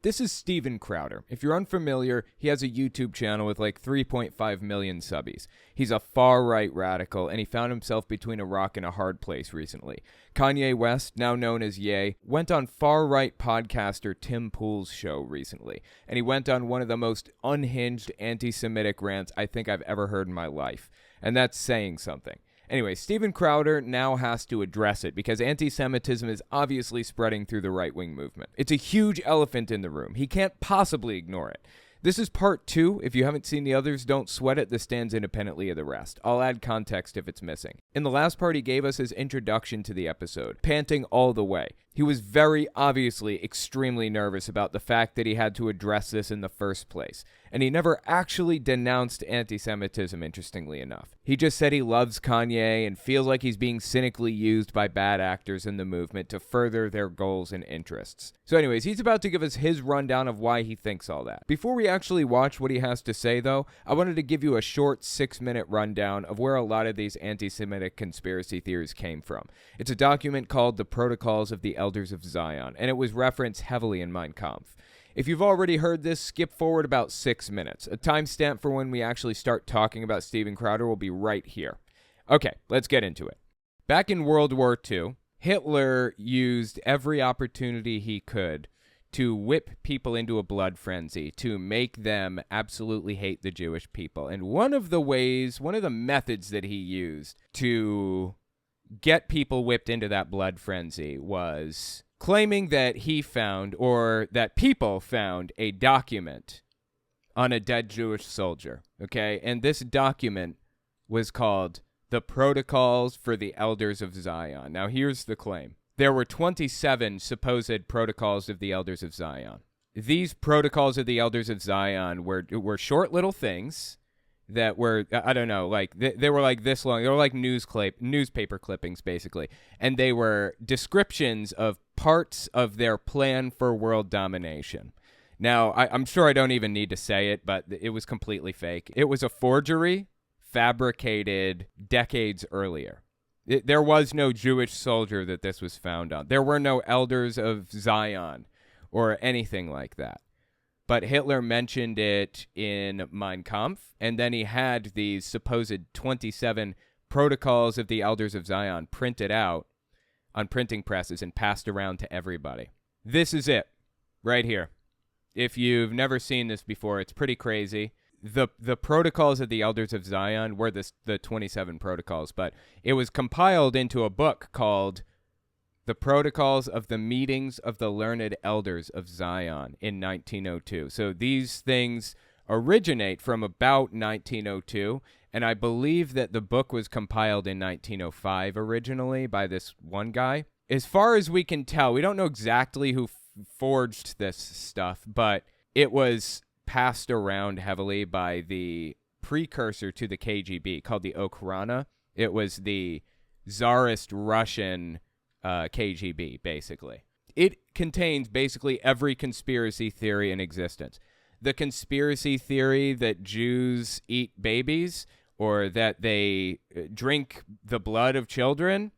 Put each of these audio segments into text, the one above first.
This is Steven Crowder. If you're unfamiliar, he has a YouTube channel with like 3.5 million subbies. He's a far-right radical, and he found himself between a rock and a hard place recently. Kanye West, now known as Ye, went on far-right podcaster Tim Pool's show recently, and he went on one of the most unhinged anti-Semitic rants I think I've ever heard in my life, and that's saying something. Anyway, Steven Crowder now has to address it because anti-Semitism is obviously spreading through the right-wing movement. It's a huge elephant in the room. He can't possibly ignore it. This is part 2. If you haven't seen the others, don't sweat it. This stands independently of the rest. I'll add context if it's missing. In the last part, he gave us his introduction to the episode, panting all the way. He was very obviously extremely nervous about the fact that he had to address this in the first place. And he never actually denounced anti-Semitism, interestingly enough. He just said he loves Kanye and feels like he's being cynically used by bad actors in the movement to further their goals and interests. So anyways, he's about to give us his rundown of why he thinks all that. Before we actually watch what he has to say, though, I wanted to give you a short 6-minute rundown of where a lot of these anti-Semitic conspiracy theories came from. It's a document called The Protocols of the Elders of Zion, and it was referenced heavily in Mein Kampf. If you've already heard this, skip forward about 6 minutes. A timestamp for when we actually start talking about Steven Crowder will be right here. Okay, let's get into it. Back in World War II, Hitler used every opportunity he could to whip people into a blood frenzy, to make them absolutely hate the Jewish people. And one of the methods that he used to get people whipped into that blood frenzy was claiming that he found, or that people found, a document on a dead Jewish soldier, okay? And this document was called The Protocols for the Elders of Zion. Now, here's the claim. There were 27 supposed Protocols of the Elders of Zion. These Protocols of the Elders of Zion were short little things that were, I don't know, like they were like this long. They were like newspaper clippings, basically. And they were descriptions of parts of their plan for world domination. Now, I'm sure I don't even need to say it, but it was completely fake. It was a forgery fabricated decades earlier. There was no Jewish soldier that this was found on. There were no elders of Zion or anything like that. But Hitler mentioned it in Mein Kampf, and then he had these supposed 27 protocols of the elders of Zion printed out on printing presses and passed around to everybody. This is it, right here. If you've never seen this before, it's pretty crazy. The protocols of the elders of Zion were the 27 protocols, but it was compiled into a book called The Protocols of the Meetings of the Learned Elders of Zion in 1902. So these things originate from about 1902, and I believe that the book was compiled in 1905 originally by this one guy. As far as we can tell, we don't know exactly who forged this stuff, but it was passed around heavily by the precursor to the KGB called the Okhrana. It was the Tsarist Russian KGB, basically. It contains basically every conspiracy theory in existence. The conspiracy theory that Jews eat babies or that they drink the blood of children,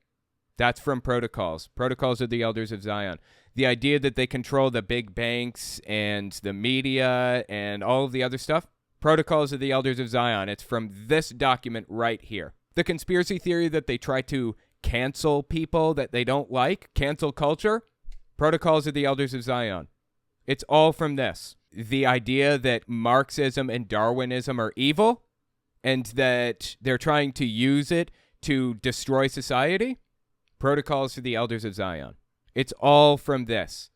that's from Protocols of the Elders of Zion. The idea that they control the big banks and the media and all of the other stuff, Protocols of the Elders of Zion. It's from this document right here. The conspiracy theory that they try to cancel people that they don't like, cancel culture, Protocols of the Elders of Zion. It's all from this. The idea that Marxism and Darwinism are evil and that they're trying to use it to destroy society, Protocols of the Elders of Zion. It's all from this.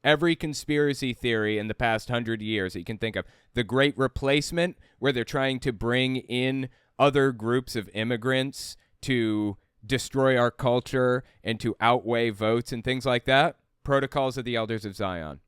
Every conspiracy theory in the past 100 years that you can think of. The Great Replacement, where they're trying to bring in other groups of immigrants to destroy our culture and to outweigh votes and things like that. Protocols of the Elders of Zion.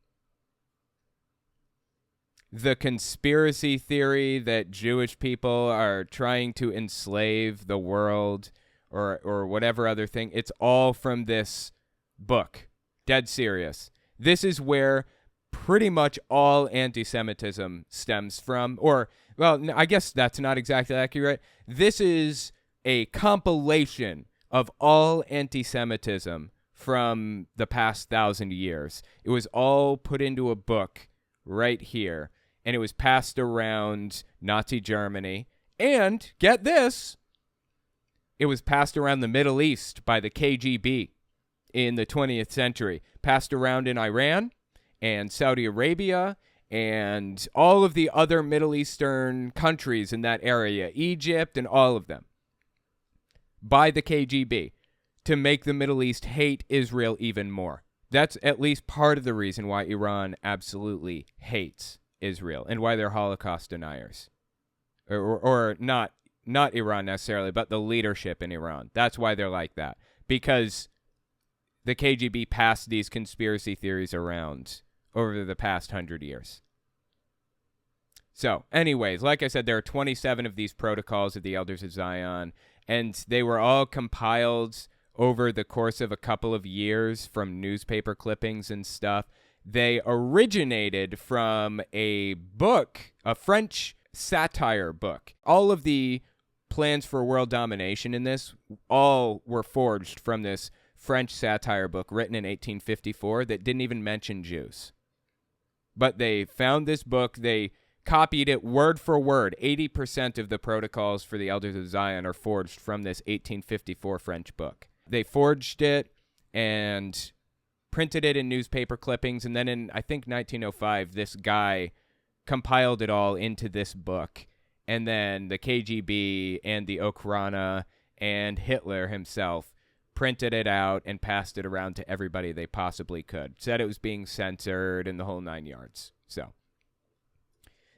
The conspiracy theory that Jewish people are trying to enslave the world or whatever other thing, it's all from this book. Dead serious. This is where pretty much all anti-Semitism stems from, or, well, I guess that's not exactly accurate. This is a compilation of all anti-Semitism from the past 1,000 years. It was all put into a book right here. And it was passed around Nazi Germany. And, get this, it was passed around the Middle East by the KGB in the 20th century. Passed around in Iran and Saudi Arabia and all of the other Middle Eastern countries in that area, Egypt and all of them, by the KGB to make the Middle East hate Israel even more. That's at least part of the reason why Iran absolutely hates Israel and why they're Holocaust deniers. Or not Iran necessarily, but the leadership in Iran. That's why they're like that. Because the KGB passed these conspiracy theories around over the past 100 years. So, anyways, like I said, there are 27 of these protocols of the Elders of Zion, and they were all compiled over the course of a couple of years from newspaper clippings and stuff. They originated from a book, a French satire book. All of the plans for world domination in this all were forged from this French satire book written in 1854 that didn't even mention Jews. But they found this book, they copied it word for word. 80% of the protocols for the Elders of Zion are forged from this 1854 French book. They forged it and printed it in newspaper clippings, and then in, I think, 1905, this guy compiled it all into this book. And then the KGB and the Okhrana and Hitler himself printed it out and passed it around to everybody they possibly could. Said it was being censored and the whole 9 yards. So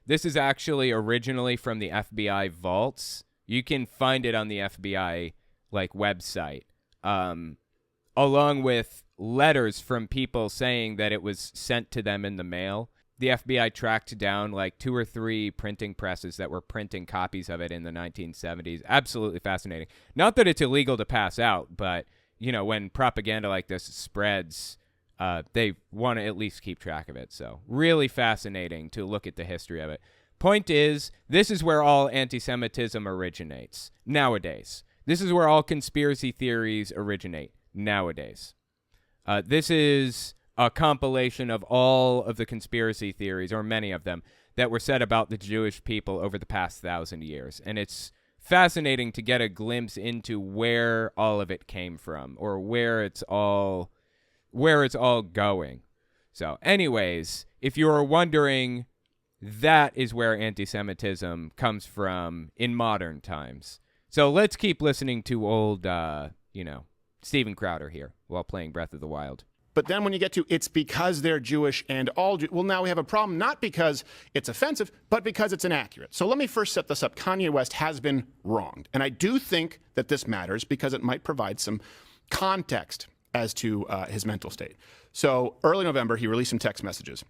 this is actually originally from the FBI vaults. You can find it on the FBI website, along with letters from people saying that it was sent to them in the mail. The FBI tracked down 2 or 3 printing presses that were printing copies of it in the 1970s. Absolutely fascinating. Not that it's illegal to pass out, but, when propaganda like this spreads, they want to at least keep track of it. So really fascinating to look at the history of it. Point is, this is where all anti-Semitism originates nowadays. This is where all conspiracy theories originate nowadays. This is a compilation of all of the conspiracy theories, or many of them, that were said about the Jewish people over the past 1,000 years. And it's fascinating to get a glimpse into where all of it came from, or where it's all going. So anyways, if you are wondering, that is where anti-Semitism comes from in modern times. So let's keep listening to old, Steven Crowder here while playing Breath of the Wild. But then when you get to it's because they're Jewish and all well, now we have a problem, not because it's offensive, but because it's inaccurate. So let me first set this up. Kanye West has been wronged. And I do think that this matters because it might provide some context as to his mental state. So early November, he released some text messages.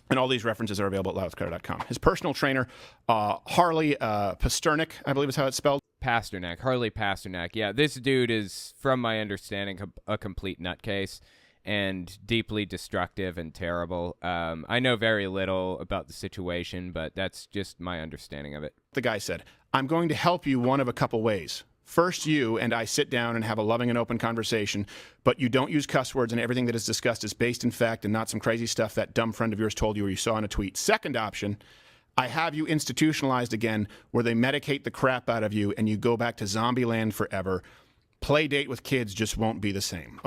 And all these references are available at loudescrowder.com. His personal trainer, Harley Pasternak, I believe is how it's spelled. Pasternak, Harley Pasternak. Yeah, this dude is, from my understanding, a complete nutcase and deeply destructive and terrible. I know very little about the situation, but that's just my understanding of it. The guy said, I'm going to help you one of a couple ways. First, you and I sit down and have a loving and open conversation, but you don't use cuss words and everything that is discussed is based in fact and not some crazy stuff that dumb friend of yours told you or you saw in a tweet. Second option, I have you institutionalized again where they medicate the crap out of you and you go back to zombie land forever. Play date with kids just won't be the same.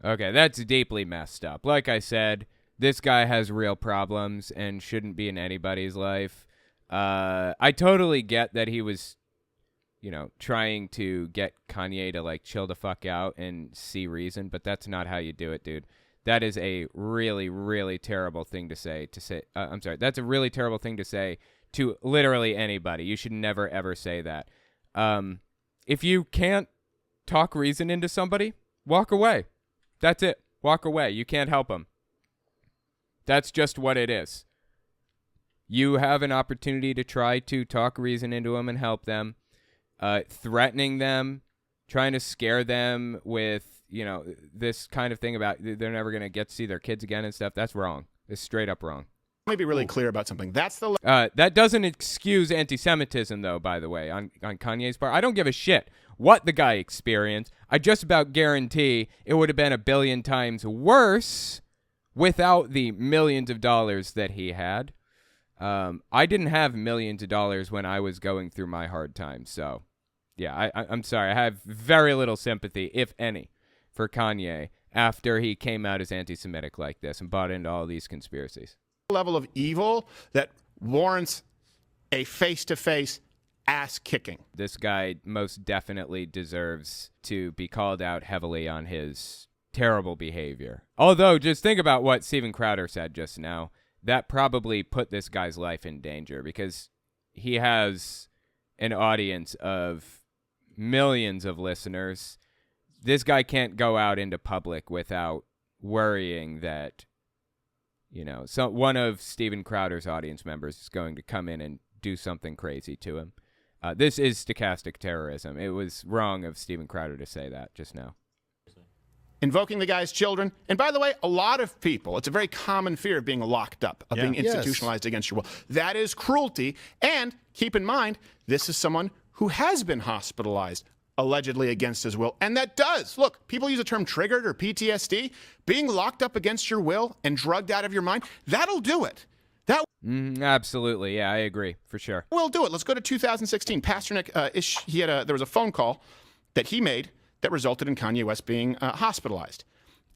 Okay, that's deeply messed up. Like I said, this guy has real problems and shouldn't be in anybody's life. I totally get that he was, trying to get Kanye to chill the fuck out and see reason, but that's not how you do it, dude. That is a really, really terrible thing to say. That's a really terrible thing to say to literally anybody. You should never, ever say that. If you can't talk reason into somebody, walk away. That's it. Walk away. You can't help them. That's just what it is. You have an opportunity to try to talk reason into them and help them. Threatening them, trying to scare them with, this kind of thing about they're never going to get to see their kids again and stuff. That's wrong. It's straight up wrong. Let me be really clear about something. That doesn't excuse anti-Semitism, though, by the way, on Kanye's part. I don't give a shit what the guy experienced. I just about guarantee it would have been a billion times worse without the millions of dollars that he had. I didn't have millions of dollars when I was going through my hard times. So, yeah, I'm sorry. I have very little sympathy, if any, for Kanye after he came out as anti-Semitic like this and bought into all these conspiracies. Level of evil that warrants a face-to-face ass kicking. This guy most definitely deserves to be called out heavily on his terrible behavior. Although, just think about what Steven Crowder said just now. That probably put this guy's life in danger because he has an audience of millions of listeners. This guy can't go out into public without worrying that, so one of Steven Crowder's audience members is going to come in and do something crazy to him. This is stochastic terrorism. It was wrong of Steven Crowder to say that just now. Invoking the guy's children. And by the way, a lot of people, it's a very common fear of being locked up, of being institutionalized against your will. That is cruelty. And keep in mind, this is someone who has been hospitalized, allegedly against his will. And that does. Look, people use the term triggered or PTSD. Being locked up against your will and drugged out of your mind, that'll do it. That absolutely. Yeah, I agree. For sure. will do it. Let's go to 2016. Pasternak, there was a phone call that he made that resulted in Kanye West being hospitalized.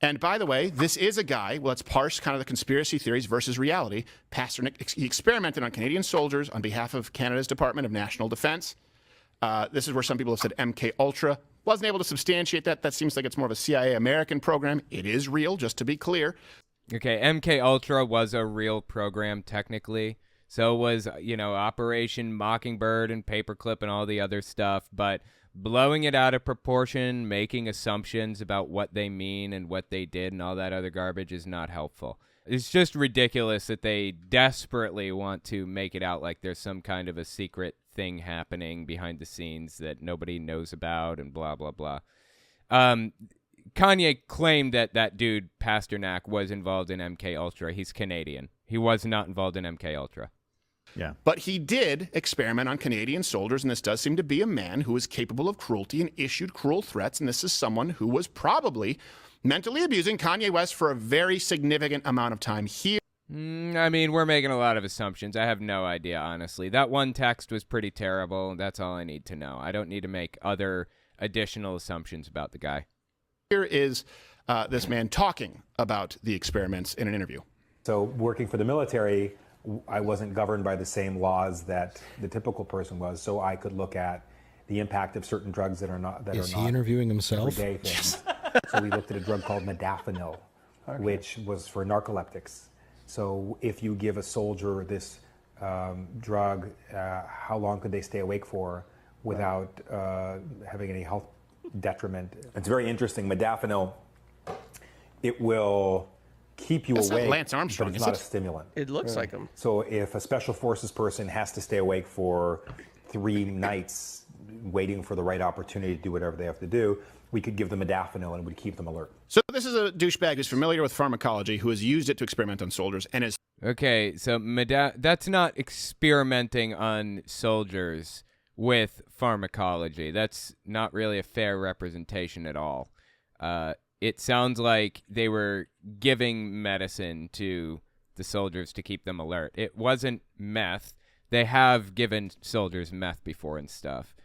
And by the way, this is a guy, let's parse kind of the conspiracy theories versus reality. Pasternak, he experimented on Canadian soldiers on behalf of Canada's Department of National Defense. This is where some people have said MK Ultra. Wasn't able to substantiate that. That seems like it's more of a CIA American program. It is real, just to be clear. Okay, MK Ultra was a real program technically. So was, Operation Mockingbird and Paperclip and all the other stuff, but blowing it out of proportion, making assumptions about what they mean and what they did and all that other garbage is not helpful. It's just ridiculous that they desperately want to make it out like there's some kind of a secret thing happening behind the scenes that nobody knows about and blah, blah, blah. Kanye claimed that dude, Pasternak, was involved in MK Ultra. He's Canadian. He was not involved in MK Ultra. Yeah. But he did experiment on Canadian soldiers, and this does seem to be a man who is capable of cruelty and issued cruel threats, and this is someone who was probably mentally abusing Kanye West for a very significant amount of time here. We're making a lot of assumptions. I have no idea, honestly. That one text was pretty terrible. That's all I need to know. I don't need to make other additional assumptions about the guy. Here is this man talking about the experiments in an interview. So working for the military, I wasn't governed by the same laws that the typical person was, so I could look at the impact of certain drugs that are not. Is he interviewing himself? Everyday things. So we looked at a drug called modafinil, which was for narcoleptics. So if you give a soldier this drug, how long could they stay awake for without having any health detriment? It's very interesting. Modafinil, it will keep you That's awake, not Lance Armstrong, but it's not a stimulant. It looks like him. So if a special forces person has to stay awake for 3 nights waiting for the right opportunity to do whatever they have to do, we could give them modafinil and it would keep them alert. So this is a douchebag who's familiar with pharmacology, who has used it to experiment on soldiers and is... Okay, so that's not experimenting on soldiers with pharmacology. That's not really a fair representation at all. It sounds like they were giving medicine to the soldiers to keep them alert. It wasn't meth. They have given soldiers meth before and stuff.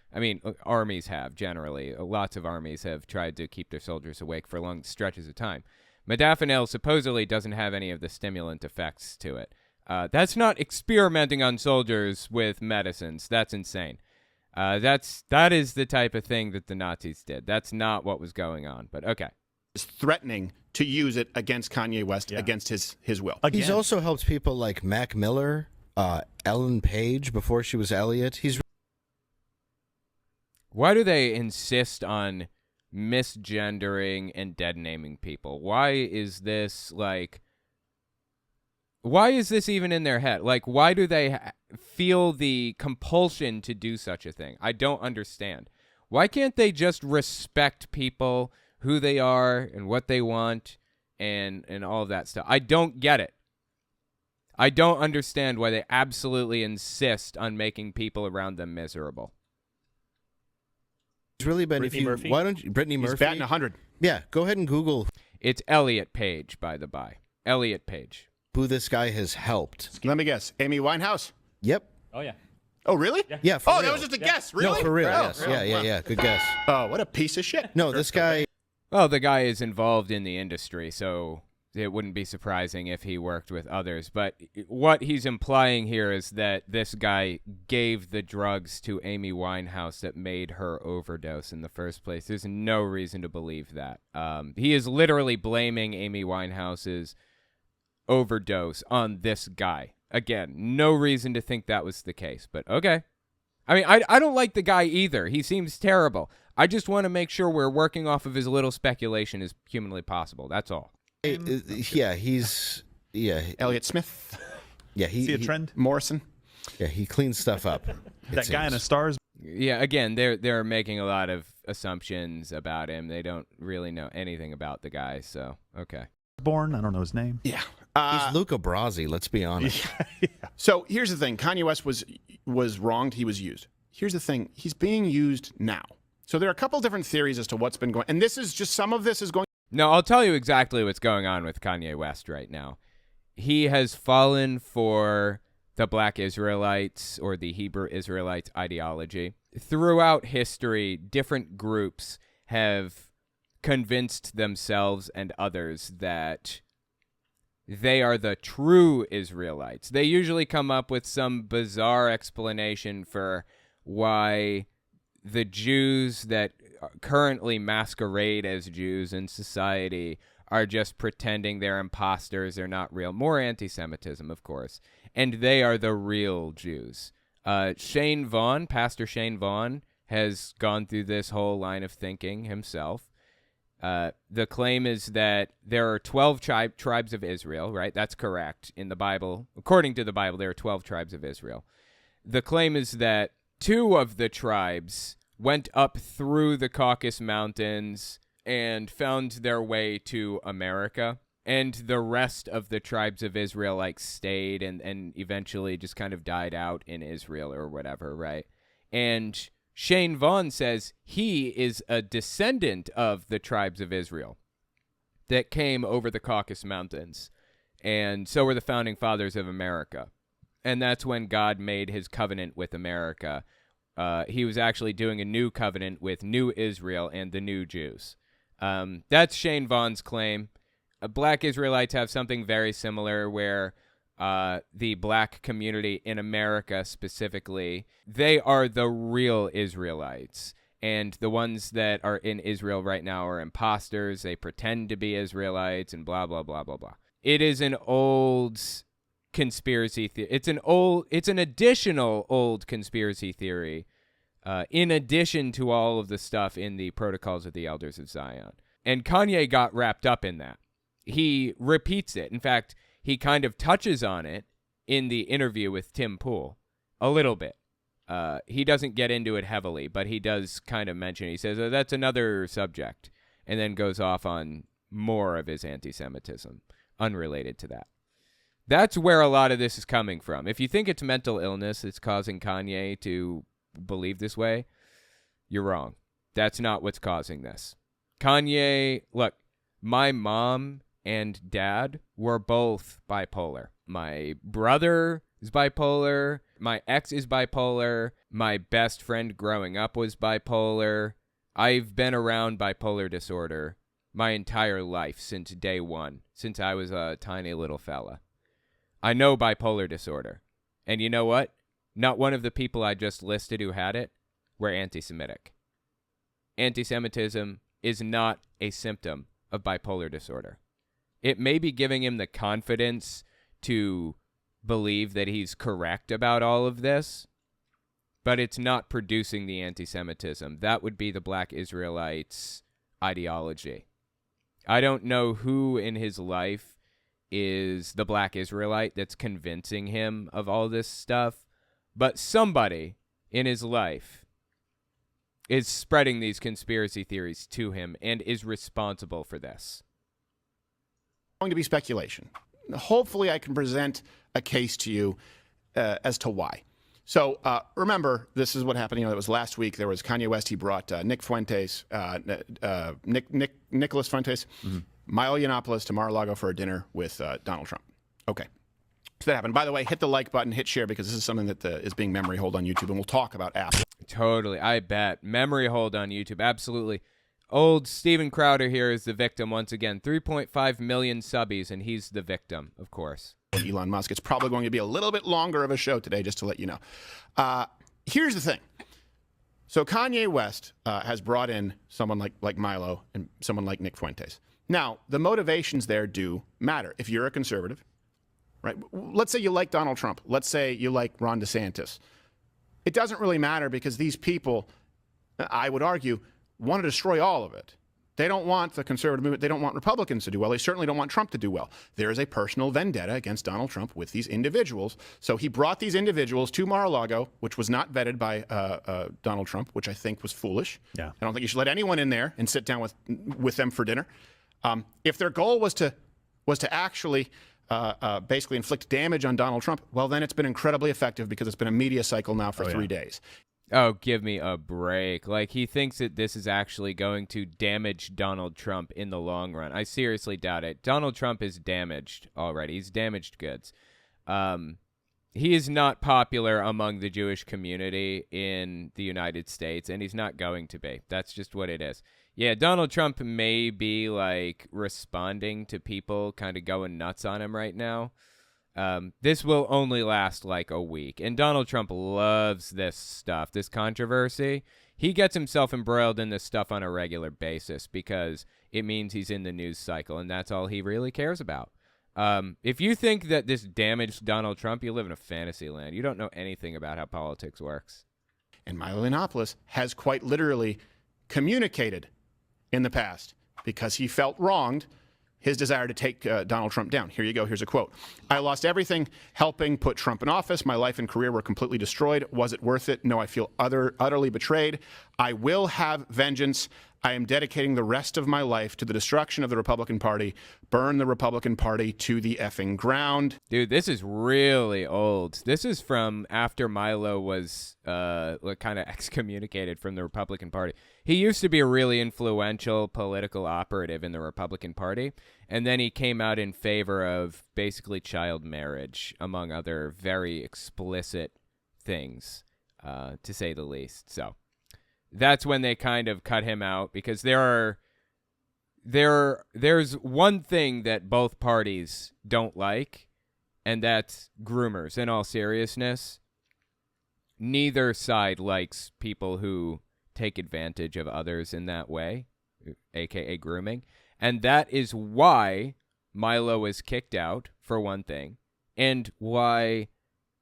Armies have, generally. Lots of armies have tried to keep their soldiers awake for long stretches of time. Modafinil supposedly doesn't have any of the stimulant effects to it. That's not experimenting on soldiers with medicines. That's insane. That is the type of thing that the Nazis did. That's not what was going on, but okay. Is threatening to use it against Kanye West, against his will. Again. He's also helped people like Mac Miller, Ellen Page before she was Elliot. Why do they insist on misgendering and dead naming people? Why is this even in their head? Like, why do they feel the compulsion to do such a thing? I don't understand. Why can't they just respect people, who they are and what they want and all of that stuff? I don't get it. I don't understand why they absolutely insist on making people around them miserable. It's really been, Brittany Murphy? Why don't you, Brittany Murphy? He's batting 100. Yeah, go ahead and Google. It's Elliot Page, by the by. Elliot Page. Who this guy has helped. Let me guess. Amy Winehouse? Yep. Oh, yeah. Oh, really? Yeah, for real. That was just a guess. Really? No, for real. Oh, Yes. Yeah. Good guess. Oh, what a piece of shit. No, this guy. Well, the guy is involved in the industry, so it wouldn't be surprising if he worked with others. But what he's implying here is that this guy gave the drugs to Amy Winehouse that made her overdose in the first place. There's no reason to believe that. He is literally blaming Amy Winehouse's overdose on this guy. Again, no reason to think that was the case, but okay. I mean, I don't like the guy either. He seems terrible. I just want to make sure we're working off of as little speculation as humanly possible. That's all. He's Elliot Smith. Yeah, See a trend? Morrison. Yeah, he cleans stuff up. That guy in the stars. Yeah, again, they're making a lot of assumptions about him. They don't really know anything about the guy, so okay. Born. I don't know his name. Yeah. He's Luca Brasi, let's be honest. So here's the thing. Kanye West was wronged. He was used. Here's the thing. He's being used now. So there are a couple different theories as to what's been going. And this is just some of this is going. No, I'll tell you exactly what's going on with Kanye West right now. He has fallen for the Black Israelites or the Hebrew Israelites ideology. Throughout history, different groups have convinced themselves and others that they are the true Israelites. They usually come up with some bizarre explanation for why the Jews that currently masquerade as Jews in society are just pretending they're imposters, they're not real. More anti-Semitism, of course. And they are the real Jews. Shane Vaughn, Pastor Shane Vaughn, has gone through this whole line of thinking himself. The claim is that there are 12 tribes of Israel, right? That's correct. In the Bible, according to the Bible, there are 12 tribes of Israel. The claim is that 2 of the tribes went up through the Caucasus Mountains and found their way to America. And the rest of the tribes of Israel stayed and eventually just kind of died out in Israel or whatever, right? And Shane Vaughn says he is a descendant of the tribes of Israel that came over the Caucasus Mountains. And so were the founding fathers of America. And that's when God made his covenant with America. He was actually doing a new covenant with New Israel and the new Jews. That's Shane Vaughn's claim. Black Israelites have something very similar where the black community in America specifically, they are the real Israelites. And the ones that are in Israel right now are imposters. They pretend to be Israelites and blah, blah, blah, blah, blah. It is an old conspiracy theory. It's an additional old conspiracy theory in addition to all of the stuff in the Protocols of the Elders of Zion. And Kanye got wrapped up in that. He repeats it. In fact, he kind of touches on it in the interview with Tim Pool a little bit. He doesn't get into it heavily, but he does kind of mention it. He says, that's another subject, and then goes off on more of his anti-Semitism unrelated to that. That's where a lot of this is coming from. If you think it's mental illness that's causing Kanye to believe this way, you're wrong. That's not what's causing this. Kanye, look, my mom and dad were both bipolar. My brother is bipolar. My ex is bipolar. My best friend growing up was bipolar. I've been around bipolar disorder my entire life since day one, since I was a tiny little fella. I know bipolar disorder. And you know what? Not one of the people I just listed who had it were anti-Semitic. Anti-Semitism is not a symptom of bipolar disorder. It may be giving him the confidence to believe that he's correct about all of this, but it's not producing the anti-Semitism. That would be the Black Israelites' ideology. I don't know who in his life is the Black Israelite that's convincing him of all this stuff, but somebody in his life is spreading these conspiracy theories to him and is responsible for this. Going to be speculation. Hopefully I can present a case to you as to why. So remember, this is what happened. It was last week. There was Kanye West. He brought Nick Fuentes, Nicholas Fuentes, Milo Yiannopoulos to Mar-a-Lago for a dinner with Donald Trump. Okay. So that happened. By the way, hit the like button, hit share, because this is something that is being memory hold on YouTube, and we'll talk about Apple. Totally. I bet. Memory hold on YouTube. Absolutely. Old Steven Crowder here is the victim once again. 3.5 million subbies, and he's the victim, of course. Elon Musk. It's probably going to be a little bit longer of a show today, just to let you know. Here's the thing. So Kanye West has brought in someone like Milo and someone like Nick Fuentes. Now, the motivations there do matter. If you're a conservative, right? Let's say you like Donald Trump. Let's say you like Ron DeSantis. It doesn't really matter because these people, I would argue, want to destroy all of it. They don't want the conservative movement. They don't want Republicans to do well. They certainly don't want Trump to do well. There is a personal vendetta against Donald Trump with these individuals. So he brought these individuals to Mar-a-Lago, which was not vetted by Donald Trump, which I think was foolish. Yeah. I don't think you should let anyone in there and sit down with them for dinner. If their goal was to actually basically inflict damage on Donald Trump, well, then it's been incredibly effective because it's been a media cycle now for 3 days. Oh, give me a break. Like, he thinks that this is actually going to damage Donald Trump in the long run. I seriously doubt it. Donald Trump is damaged already. He's damaged goods. He is not popular among the Jewish community in the United States, and he's not going to be. That's just what it is. Yeah, Donald Trump may be, like, responding to people kind of going nuts on him right now. This will only last like a week. And Donald Trump loves this stuff, this controversy. He gets himself embroiled in this stuff on a regular basis because it means he's in the news cycle, and that's all he really cares about. If you think that this damaged Donald Trump, you live in a fantasy land. You don't know anything about how politics works. And Milo Yiannopoulos has quite literally communicated in the past because he felt wronged his desire to take Donald Trump down. Here you go. Here's a quote. I lost everything helping put Trump in office. My life and career were completely destroyed. Was it worth it? No, I feel utterly betrayed. I will have vengeance. I am dedicating the rest of my life to the destruction of the Republican Party. Burn the Republican Party to the effing ground. Dude, this is really old. This is from after Milo was kind of excommunicated from the Republican Party. He used to be a really influential political operative in the Republican Party, and then he came out in favor of basically child marriage, among other very explicit things, to say the least. So that's when they kind of cut him out, because there's one thing that both parties don't like, and that's groomers. In all seriousness, neither side likes people who take advantage of others in that way, aka grooming. And that is why Milo was kicked out, for one thing, and why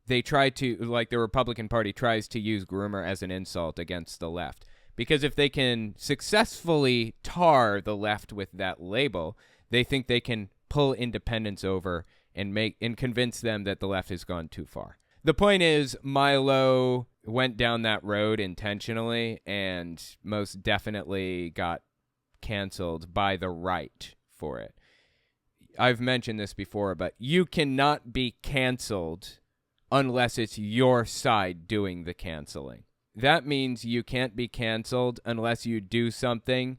they try to, like, the Republican Party tries to use groomer as an insult against the left. Because if they can successfully tar the left with that label, they think they can pull independents over and convince them that the left has gone too far. The point is, Milo went down that road intentionally and most definitely got canceled by the right for it. I've mentioned this before, but you cannot be canceled unless it's your side doing the canceling. That means you can't be canceled unless you do something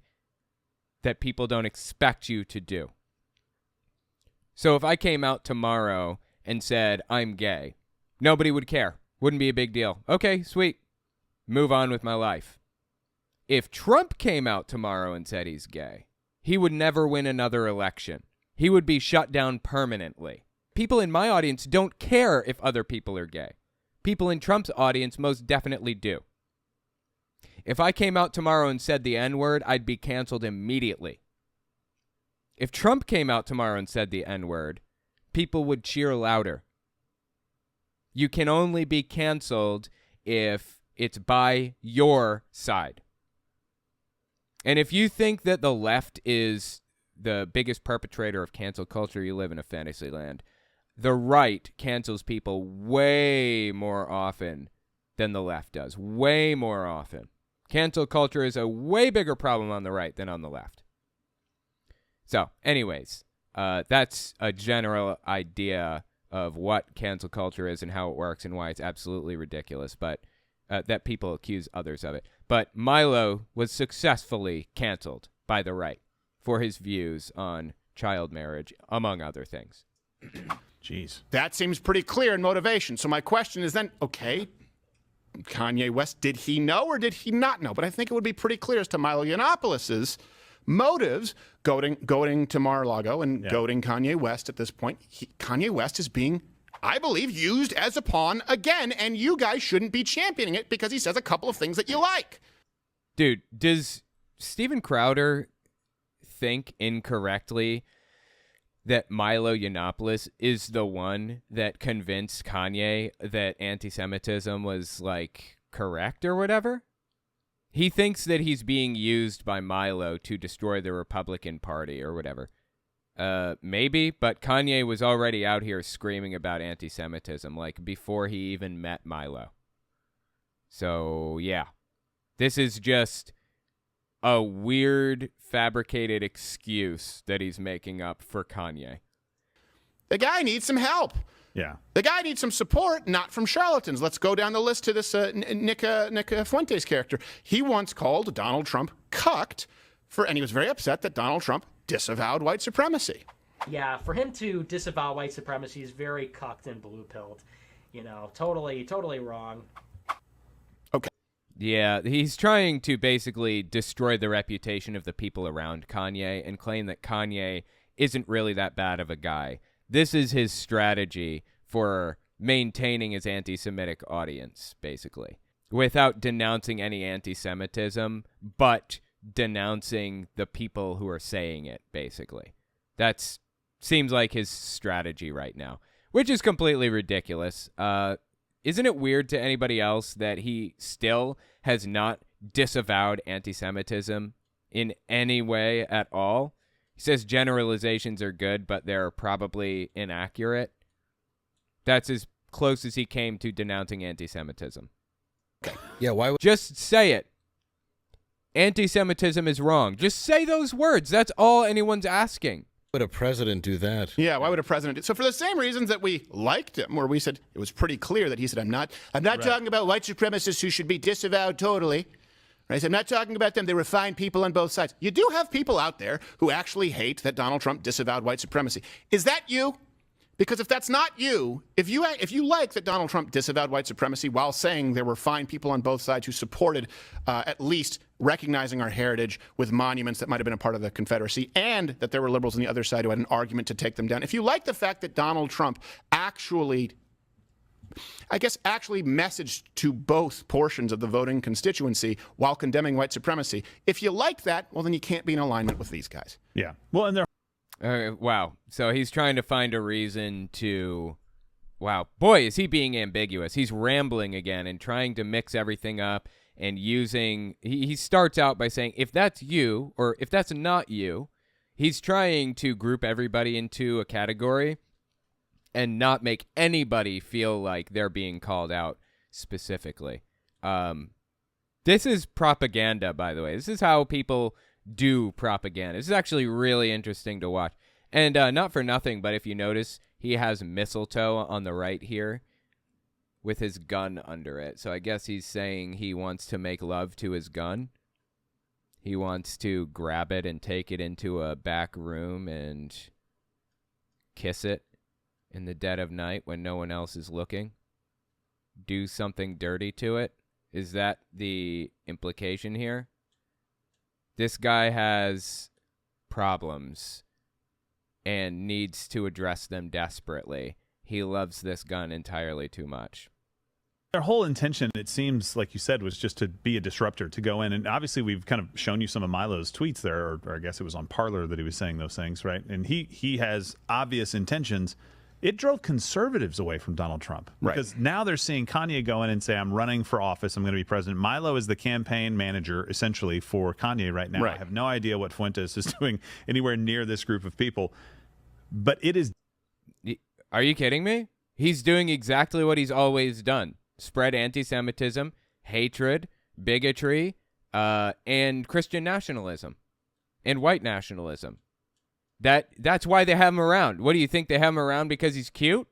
that people don't expect you to do. So if I came out tomorrow and said, I'm gay, nobody would care. Wouldn't be a big deal. Okay, sweet. Move on with my life. If Trump came out tomorrow and said he's gay, he would never win another election. He would be shut down permanently. People in my audience don't care if other people are gay. People in Trump's audience most definitely do. If I came out tomorrow and said the N-word, I'd be canceled immediately. If Trump came out tomorrow and said the N-word, people would cheer louder. You can only be canceled if it's by your side. And if you think that the left is the biggest perpetrator of cancel culture, you live in a fantasy land. The right cancels people way more often than the left does. Way more often. Cancel culture is a way bigger problem on the right than on the left. So, anyways, that's a general idea of what cancel culture is and how it works and why it's absolutely ridiculous, but that people accuse others of it. But Milo was successfully canceled by the right. for his views on child marriage, among other things. Jeez. That seems pretty clear in motivation. So my question is then, okay, Kanye West, did he know or did he not know? But I think it would be pretty clear as to Milo Yiannopoulos' motives goading to Mar-a-Lago and goading Kanye West at this point. Kanye West is being, I believe, used as a pawn again, and you guys shouldn't be championing it because he says a couple of things that you like. Dude, does Steven Crowder think incorrectly that Milo Yiannopoulos is the one that convinced Kanye that anti-Semitism was, like, correct or whatever? He thinks that he's being used by Milo to destroy the Republican Party or whatever. Maybe, but Kanye was already out here screaming about anti-Semitism, like, before he even met Milo. So, yeah. This is just a weird, fabricated excuse that he's making up for Kanye. The guy needs some help. Yeah. The guy needs some support, not from charlatans. Let's go down the list to this Nick Fuentes character. He once called Donald Trump cucked, and he was very upset that Donald Trump disavowed white supremacy. Yeah, for him to disavow white supremacy is very cucked and blue-pilled. You know, totally wrong. Okay. Yeah, he's trying to basically destroy the reputation of the people around Kanye and claim that Kanye isn't really that bad of a guy. This is his strategy for maintaining his anti-Semitic audience, basically, without denouncing any anti-Semitism, but denouncing the people who are saying it, basically. That seems like his strategy right now, which is completely ridiculous. Isn't it weird to anybody else that he still has not disavowed anti-Semitism in any way at all? He says generalizations are good, but they're probably inaccurate. That's as close as he came to denouncing anti-Semitism. Yeah, why would Just say it. Anti-Semitism is wrong. Just say those words. That's all anyone's asking. a president do that? Yeah, why would a president do so? For the same reasons that we liked him, where we said it was pretty clear that he said, I'm not talking about white supremacists who should be disavowed totally. Right? So I'm not talking about them. They were fine people on both sides. You do have people out there who actually hate that Donald Trump disavowed white supremacy. Is that you? Because if that's not you, if you like that Donald Trump disavowed white supremacy while saying there were fine people on both sides who supported at least recognizing our heritage with monuments that might have been a part of the Confederacy, and that there were liberals on the other side who had an argument to take them down. If you like the fact that Donald Trump actually messaged to both portions of the voting constituency while condemning white supremacy, if you like that, well, then you can't be in alignment with these guys. Yeah. Well, and they're Wow. So he's trying to find a reason to... Wow. Boy, is he being ambiguous. He's rambling again and trying to mix everything up and using... He starts out by saying, if that's you, or if that's not you, he's trying to group everybody into a category and not make anybody feel like they're being called out specifically. This is propaganda, by the way. This is how people do propaganda. This is actually really interesting to watch. And not for nothing, but if you notice, he has mistletoe on the right here with his gun under it. So I guess he's saying he wants to make love to his gun. He wants to grab it and take it into a back room and kiss it in the dead of night when no one else is looking. Do something dirty to it. Is that the implication here? This guy has problems and needs to address them desperately. He loves this gun entirely too much. Their whole intention, it seems, like you said, was just to be a disruptor, to go in. And obviously, we've kind of shown you some of Milo's tweets there, or I guess it was on Parler that he was saying those things, right? And he has obvious intentions. It drove conservatives away from Donald Trump. Right. Because now they're seeing Kanye go in and say, I'm running for office, I'm going to be president. Milo is the campaign manager, essentially, for Kanye right now. Right. I have no idea what Fuentes is doing anywhere near this group of people. But it is... Are you kidding me? He's doing exactly what he's always done. Spread anti-Semitism, hatred, bigotry, and Christian nationalism, and white nationalism. That's why they have him around. What do you think, they have him around because he's cute?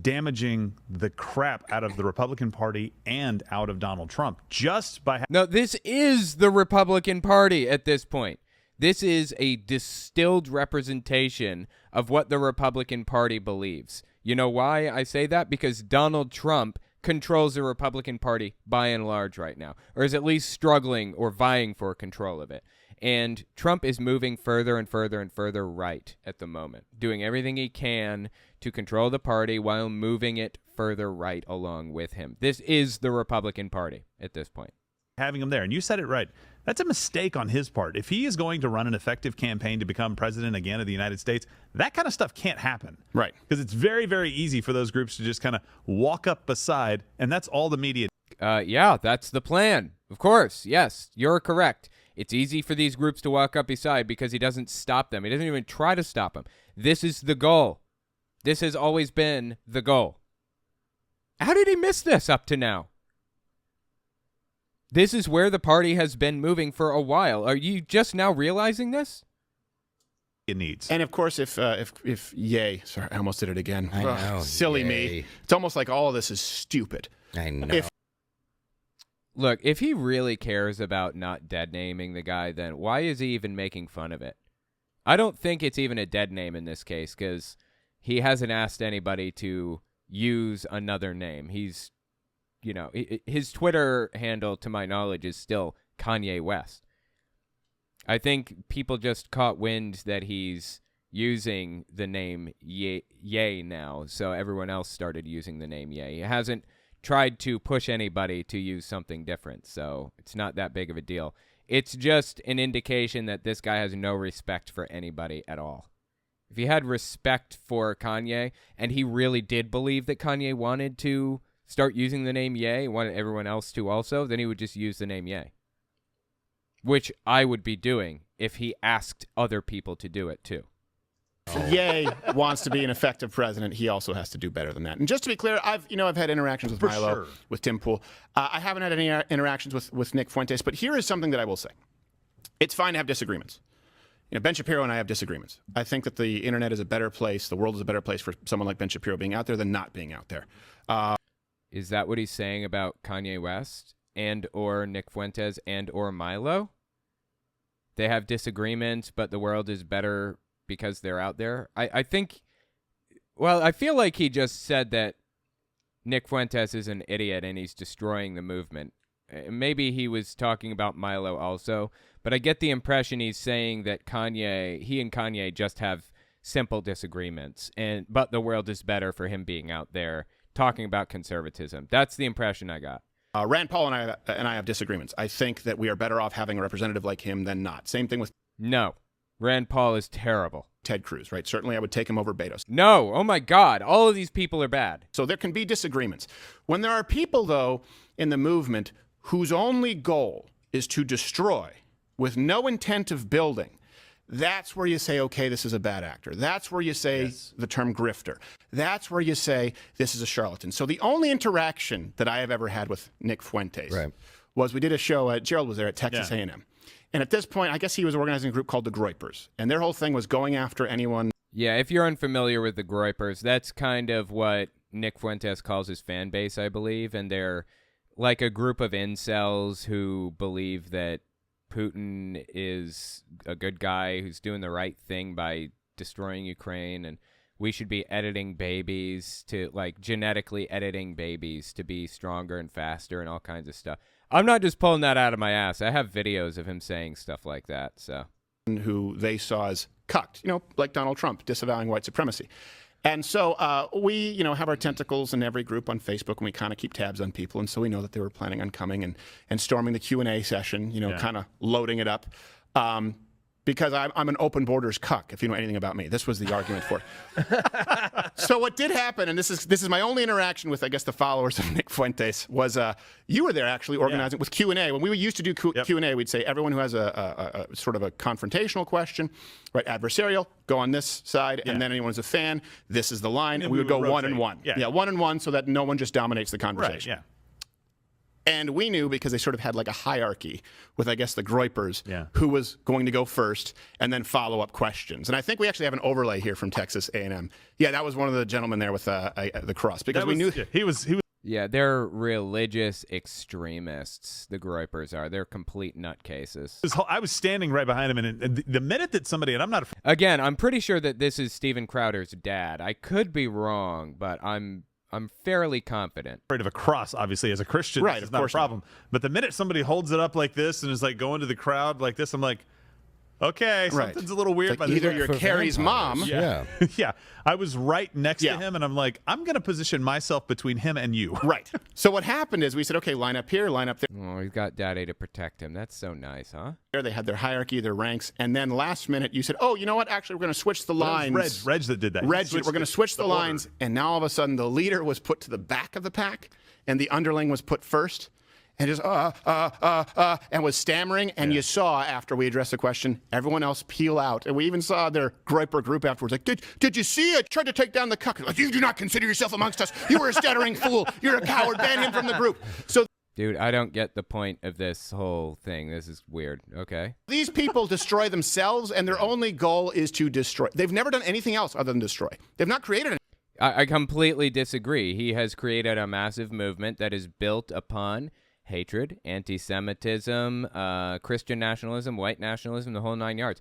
Damaging the crap out of the Republican Party and out of Donald Trump just by... No, this is the Republican Party at this point. This is a distilled representation of what the Republican Party believes. You know why I say that? Because Donald Trump controls the Republican Party by and large right now, or is at least struggling or vying for control of it. And Trump is moving further and further and further right at the moment, doing everything he can to control the party while moving it further right along with him. This is the Republican Party at this point. Having him there, and you said it right. That's a mistake on his part. If he is going to run an effective campaign to become president again of the United States, that kind of stuff can't happen. Right. Because it's very, very easy for those groups to just kind of walk up beside, and that's all the media. Yeah, that's the plan. Of course, yes, you're correct. It's easy for these groups to walk up beside because he doesn't stop them. He doesn't even try to stop them. This is the goal. This has always been the goal. How did he miss this up to now? This is where the party has been moving for a while. Are you just now realizing this? It needs. And of course, if yay, sorry, I almost did it again. I know. Silly Yay. me. It's almost like all of this is stupid. I know. Look, if he really cares about not dead naming the guy, then why is he even making fun of it? I don't think it's even a dead name in this case because he hasn't asked anybody to use another name. He's, you know, his Twitter handle, to my knowledge, is still Kanye West. I think people just caught wind that he's using the name Ye now, so everyone else started using the name Ye. He hasn't tried to push anybody to use something different, so it's not that big of a deal. It's just an indication that this guy has no respect for anybody at all. If he had respect for Kanye, and he really did believe that Kanye wanted to start using the name Ye, wanted everyone else to also, then he would just use the name Ye. Which I would be doing if he asked other people to do it too. If Ye wants to be an effective president, he also has to do better than that. And just to be clear, I've had interactions with Milo, sure. with Tim Pool. I haven't had any interactions with Nick Fuentes, but here is something that I will say. It's fine to have disagreements. You know, Ben Shapiro and I have disagreements. I think that the internet is a better place, the world is a better place for someone like Ben Shapiro being out there than not being out there. Is that what he's saying about Kanye West and or Nick Fuentes and or Milo? They have disagreements, but the world is better because they're out there. I think, well, I feel like he just said that Nick Fuentes is an idiot and he's destroying the movement. Maybe he was talking about Milo also, but I get the impression he's saying that he and Kanye just have simple disagreements, but the world is better for him being out there talking about conservatism. That's the impression I got. Rand Paul and I have disagreements. I think that we are better off having a representative like him than not. Same thing with No. Rand Paul is terrible. Ted Cruz, right? Certainly I would take him over Betos. No. Oh, my God. All of these people are bad. So there can be disagreements. When there are people, though, in the movement whose only goal is to destroy with no intent of building, that's where you say, okay, this is a bad actor. That's where you say the term grifter. That's where you say this is a charlatan. So the only interaction that I have ever had with Nick Fuentes was we did a show, Gerald was there at Texas A&M. And at this point, I guess he was organizing a group called the Groypers. And their whole thing was going after anyone. Yeah, if you're unfamiliar with the Groypers, that's kind of what Nick Fuentes calls his fan base, I believe. And they're like a group of incels who believe that Putin is a good guy who's doing the right thing by destroying Ukraine, and we should be editing babies to, like, genetically editing babies to be stronger and faster and all kinds of stuff. I'm not just pulling that out of my ass. I have videos of him saying stuff like that. So, who they saw as cucked, like Donald Trump disavowing white supremacy. And so we, have our tentacles in every group on Facebook, and we kind of keep tabs on people. And so we know that they were planning on coming and storming the Q&A session, kind of loading it up. Because I'm an open borders cuck, if you know anything about me. This was the argument for it. So what did happen, and this is my only interaction with, I guess, the followers of Nick Fuentes, was you were there actually organizing with Q&A. When we used to do Q&A, we'd say everyone who has a sort of a confrontational question, right, adversarial, go on this side, and then anyone who's a fan, this is the line, and we would go rotate. 1 and 1. Yeah, 1 and 1, so that no one just dominates the conversation. Right, yeah. And we knew, because they sort of had like a hierarchy with, I guess, the Groypers, who was going to go first and then follow up questions. And I think we actually have an overlay here from Texas A&M. Yeah, that was one of the gentlemen there with the cross, because we knew he was Yeah, they're religious extremists, the Groypers are. They're complete nutcases. I was standing right behind him, and the minute that somebody, and I'm not Again, I'm pretty sure that this is Steven Crowder's dad. I could be wrong, but I'm fairly confident. afraid of a cross, obviously, as a Christian. Right, This is of not a course not. problem. But the minute somebody holds it up like this and is like going to the crowd like this, I'm like, okay, Right. something's a little weird. Like by this either way. you're For Carrie's mom. Yeah. Yeah, I was right next Yeah. to him, and I'm like, I'm going to position myself between him and you. Right. So what happened is we said, okay, line up here, line up there. Oh, he's got daddy to protect him. That's so nice, huh? They had their hierarchy, their ranks, and then last minute you said, oh, you know what? Actually, we're going to switch the It was lines. Reg that did that. He We're switched going to switch the order. lines, and now all of a sudden the leader was put to the back of the pack, and the underling was put first, and just and was stammering. And you saw after we addressed the question, everyone else peel out, and we even saw their Groyper group afterwards. Like, did you see? I tried to take down the cuck. Like, you do not consider yourself amongst us. You were a stuttering fool. You're a coward. Ban him from the group. So Dude, I don't get the point of this whole thing. This is weird. Okay. these people destroy themselves, and their only goal is to destroy. They've never done anything else other than destroy. They've not created anything. I completely disagree. He has created a massive movement that is built upon hatred, anti-Semitism, Christian nationalism, white nationalism, the whole 9 yards.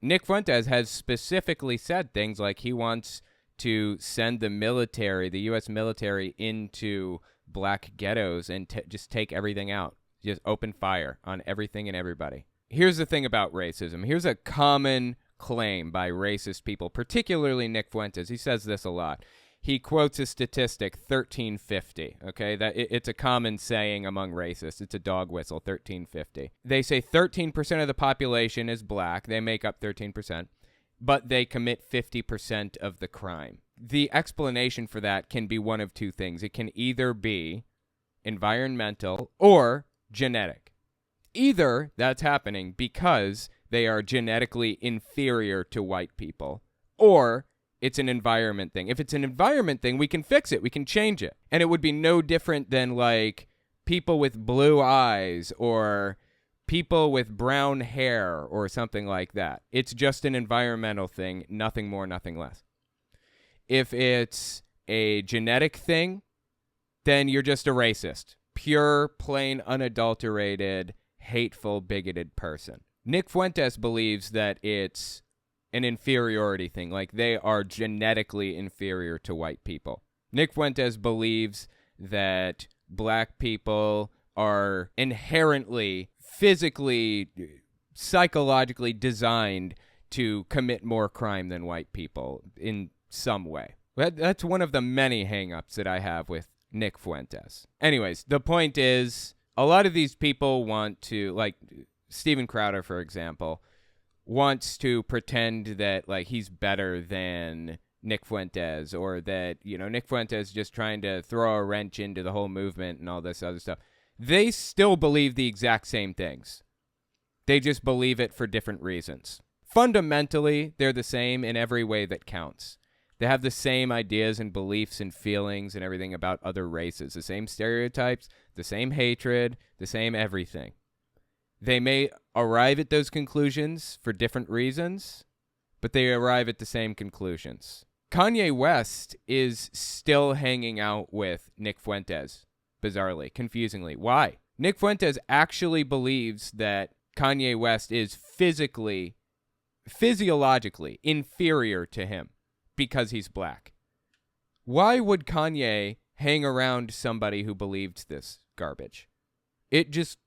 Nick Fuentes has specifically said things like he wants to send the military, the U.S. military, into black ghettos and just take everything out. Just open fire on everything and everybody. Here's the thing about racism. Here's a common claim by racist people, particularly Nick Fuentes. He says this a lot. He quotes a statistic, 1350, okay? It's a common saying among racists. It's a dog whistle, 1350. They say 13% of the population is black. They make up 13%, but they commit 50% of the crime. The explanation for that can be one of two things. It can either be environmental or genetic. Either that's happening because they are genetically inferior to white people, or it's an environment thing. If it's an environment thing, we can fix it. We can change it. And it would be no different than like people with blue eyes or people with brown hair or something like that. It's just an environmental thing, nothing more, nothing less. If it's a genetic thing, then you're just a racist. Pure, plain, unadulterated, hateful, bigoted person. Nick Fuentes believes that it's an inferiority thing, like they are genetically inferior to white people. Nick Fuentes believes that black people are inherently, physically, psychologically designed to commit more crime than white people in some way. That's one of the many hang-ups that I have with Nick Fuentes. Anyways, the point is, a lot of these people want to, like Steven Crowder, for example, wants to pretend that like he's better than Nick Fuentes, or that, you know, Nick Fuentes just trying to throw a wrench into the whole movement and all this other stuff. They still believe the exact same things. They just believe it for different reasons. Fundamentally, they're the same in every way that counts. They have the same ideas and beliefs and feelings and everything about other races, the same stereotypes, the same hatred, the same everything. They may arrive at those conclusions for different reasons, but they arrive at the same conclusions. Kanye West is still hanging out with Nick Fuentes, bizarrely, confusingly. Why? Nick Fuentes actually believes that Kanye West is physiologically inferior to him because he's black. Why would Kanye hang around somebody who believed this garbage? It just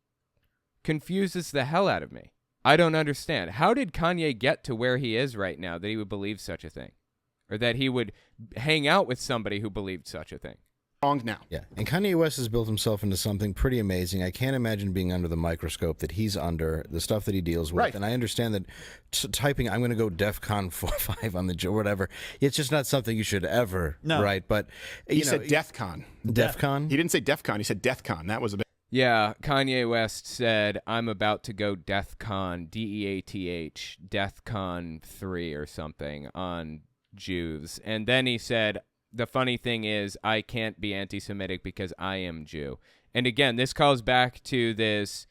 confuses the hell out of me. I don't understand. How did Kanye get to where he is right now that he would believe such a thing? Or that he would hang out with somebody who believed such a thing? Wrong now. Yeah, and Kanye West has built himself into something pretty amazing. I can't imagine being under the microscope that he's under, the stuff that he deals with. Right. And I understand that typing, I'm going to go DEFCON 5 on the whatever, it's just not something you should ever write. But He said DEFCON. DEFCON? He didn't say DEFCON. He said DEFCON. That was a bit. Yeah, Kanye West said, I'm about to go DEFCON, DEATH, DEFCON 3 or something on Jews. And then he said, the funny thing is, I can't be anti-Semitic because I am Jew. And again, this calls back to this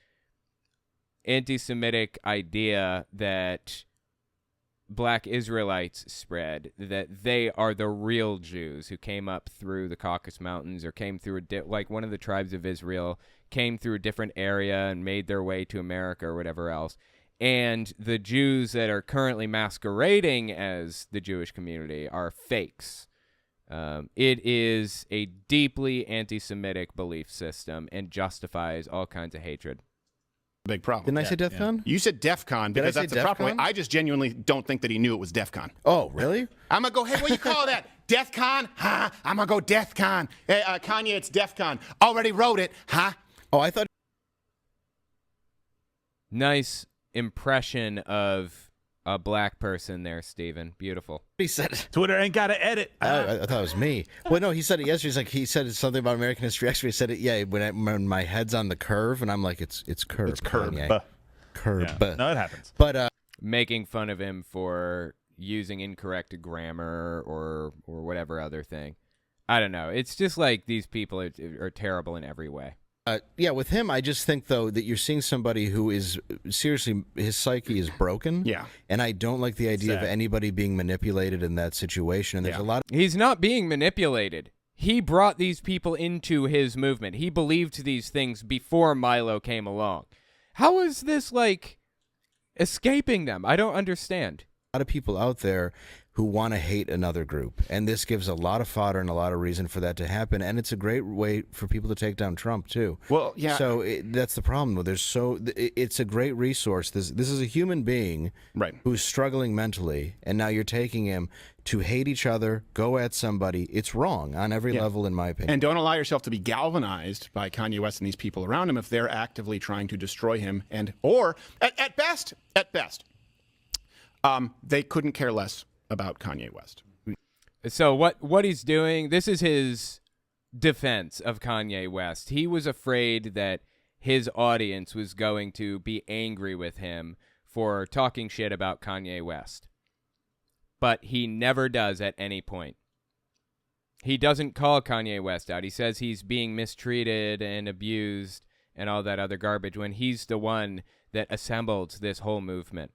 anti-Semitic idea that black Israelites spread that they are the real Jews who came up through the Caucasus Mountains or came through like one of the tribes of Israel came through a different area and made their way to America or whatever else. And the Jews that are currently masquerading as the Jewish community are fakes. It is a deeply anti-Semitic belief system and justifies all kinds of hatred. Big problem. Didn't I say DEF CON? You said DEF CON because Did I that's say the DEF problem. CON? I just genuinely don't think that he knew it was DEF CON. Oh, really? I'm going to go, hey, what do you call that? DEF CON? Huh? I'm going to go DEF CON. Hey, Kanye, it's DEF CON. Already wrote it. Huh? Oh, I thought. Nice impression of a black person there, Stephen. Beautiful. He said it. Twitter ain't got to edit. I thought it was me. Well, no, he said it yesterday. He said something about American history. Actually, he said it. Yeah, when my head's on the curve, and I'm like, it's curve. It's curve. Kanye. Curve. Yeah. No, it happens. But Making fun of him for using incorrect grammar or whatever other thing. I don't know. It's just like these people are terrible in every way. yeah, with him, I just think though that you're seeing somebody who is seriously, his psyche is broken. Yeah. And I don't like the idea of anybody being manipulated in that situation. And there's a lot of He's not being manipulated. He brought these people into his movement. He believed these things before Milo came along. How is this like escaping them? I don't understand. a lot of people out there who want to hate another group, and this gives a lot of fodder and a lot of reason for that to happen. And it's a great way for people to take down Trump too. Well, yeah. So that's the problem. It's a great resource. This is a human being, Right. who's struggling mentally, and now you're taking him to hate each other, go at somebody. It's wrong on every level, in my opinion. And don't allow yourself to be galvanized by Kanye West and these people around him if they're actively trying to destroy him, or at best, they couldn't care less about Kanye West. So what he's doing, this is his defense of Kanye West. He was afraid that his audience was going to be angry with him for talking shit about Kanye West. But he never does at any point. He doesn't call Kanye West out. He says he's being mistreated and abused and all that other garbage when he's the one that assembled this whole movement.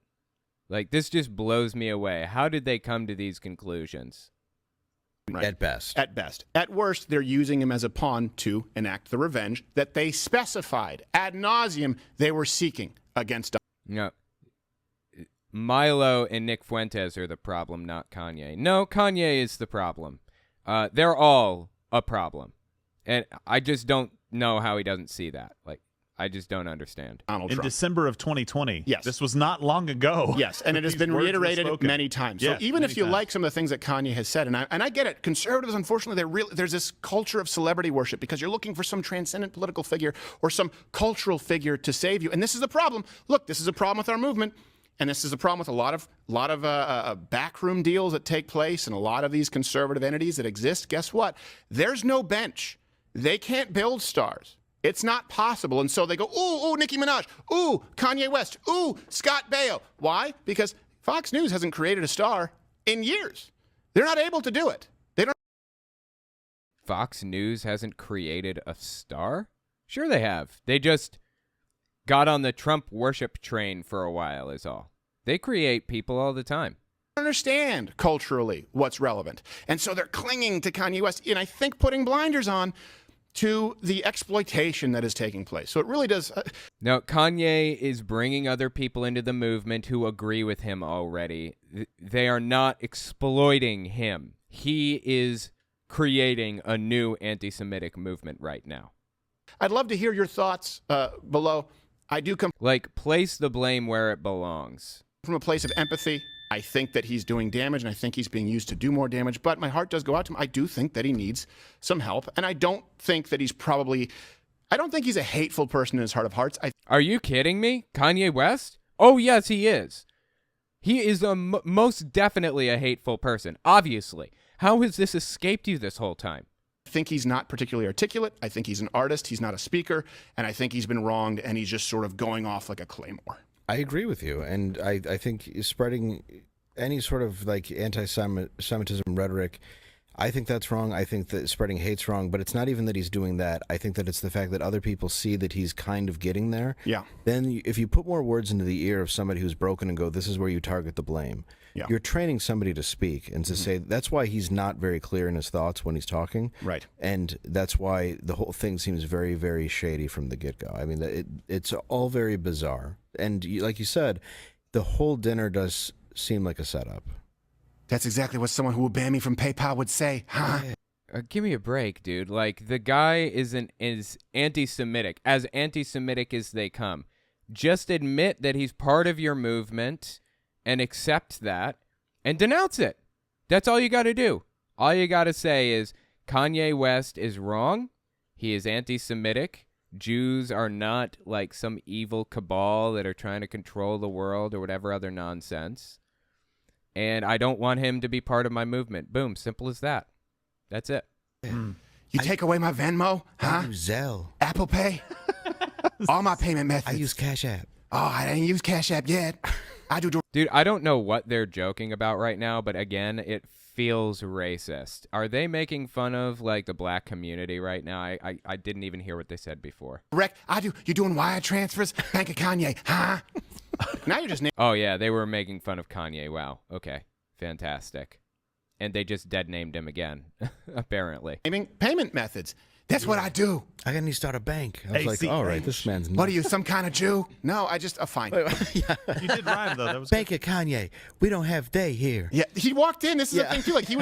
Like, this just blows me away. How did they come to these conclusions? Right. At best. At best. At worst, they're using him as a pawn to enact the revenge that they specified ad nauseum they were seeking against. No. Milo and Nick Fuentes are the problem, not Kanye. No, Kanye is the problem. They're all a problem. And I just don't know how he doesn't see that. Like, I just don't understand. Donald In Trump. December of 2020. Yes. This was not long ago. Yes, and it has These been words were reiterated spoken. many times. Yes, so even many if you times. like some of the things that Kanye has said, and I get it, conservatives, unfortunately, there's this culture of celebrity worship because you're looking for some transcendent political figure or some cultural figure to save you. And this is the problem. Look, this is a problem with our movement. And this is a problem with a lot of backroom deals that take place and a lot of these conservative entities that exist. Guess what? There's no bench. They can't build stars. It's not possible. And so they go, ooh, Nicki Minaj. Ooh, Kanye West. Ooh, Scott Baio. Why? Because Fox News hasn't created a star in years. They're not able to do it. They don't. Fox News hasn't created a star? Sure they have. They just got on the Trump worship train for a while is all. They create people all the time. Understand culturally what's relevant. And so they're clinging to Kanye West, and I think putting blinders on to the exploitation that is taking place. So it really does. No, Kanye is bringing other people into the movement who agree with him already. They are not exploiting him. He is creating a new anti-Semitic movement right now. I'd love to hear your thoughts below. I do come Like, place the blame where it belongs. from a place of empathy. I think that he's doing damage, and I think he's being used to do more damage, but my heart does go out to him. I do think that he needs some help, and I don't think that I don't think he's a hateful person in his heart of hearts. Are you kidding me? Kanye West? Oh, yes, he is. He is most definitely a hateful person, obviously. How has this escaped you this whole time? think he's not particularly articulate. I think he's an artist. He's not a speaker, and I think he's been wronged, and he's just sort of going off like a claymore. I agree with you, and I think spreading any sort of like anti-Semitism rhetoric I think that's wrong. I think that spreading hate's wrong, but it's not even that he's doing that. I think that it's the fact that other people see that he's kind of getting there. Yeah. Then if you put more words into the ear of somebody who's broken and go, this is where you target the blame, you're training somebody to speak and to say, that's why he's not very clear in his thoughts when he's talking. Right. And that's why the whole thing seems very, very shady from the get-go. I mean, it's all very bizarre. And like you said, the whole dinner does seem like a setup. That's exactly what someone who will ban me from PayPal would say, huh? Give me a break, dude. Like, the guy is anti-Semitic, as anti-Semitic as they come. Just admit that he's part of your movement and accept that and denounce it. That's all you got to do. All you got to say is Kanye West is wrong. He is anti-Semitic. Jews are not like some evil cabal that are trying to control the world or whatever other nonsense. And I don't want him to be part of my movement. Boom. Simple as that. That's it. You take away my Venmo, huh? I use Zelle. Apple Pay? All my payment methods. I use Cash App. Oh, I didn't use Cash App yet. I do. Dude, I don't know what they're joking about right now, but again, it feels racist. Are they making fun of like the black community right now? I didn't even hear what they said before. Correct. I do. You doing wire transfers? Bank of Kanye, huh? Now you're just Oh yeah, they were making fun of Kanye. Wow. Okay. Fantastic. And they just dead named him again, apparently. naming payment methods. That's what I do. I need to start a bank. I was like, ACH. all right, this man's nuts. What are you, some kind of Jew? No, I just fine. You did rhyme though. That was Bank of Kanye. We don't have they here. Yeah, he walked in. This is the thing too. Like he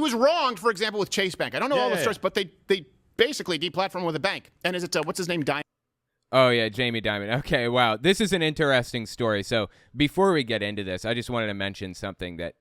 was wronged, for example, with Chase Bank. I don't know all the stories, but they basically deplatformed with a bank. And is it what's his name? Diamond. Oh yeah, Jamie Dimon. Okay, wow. This is an interesting story. So before we get into this, I just wanted to mention something that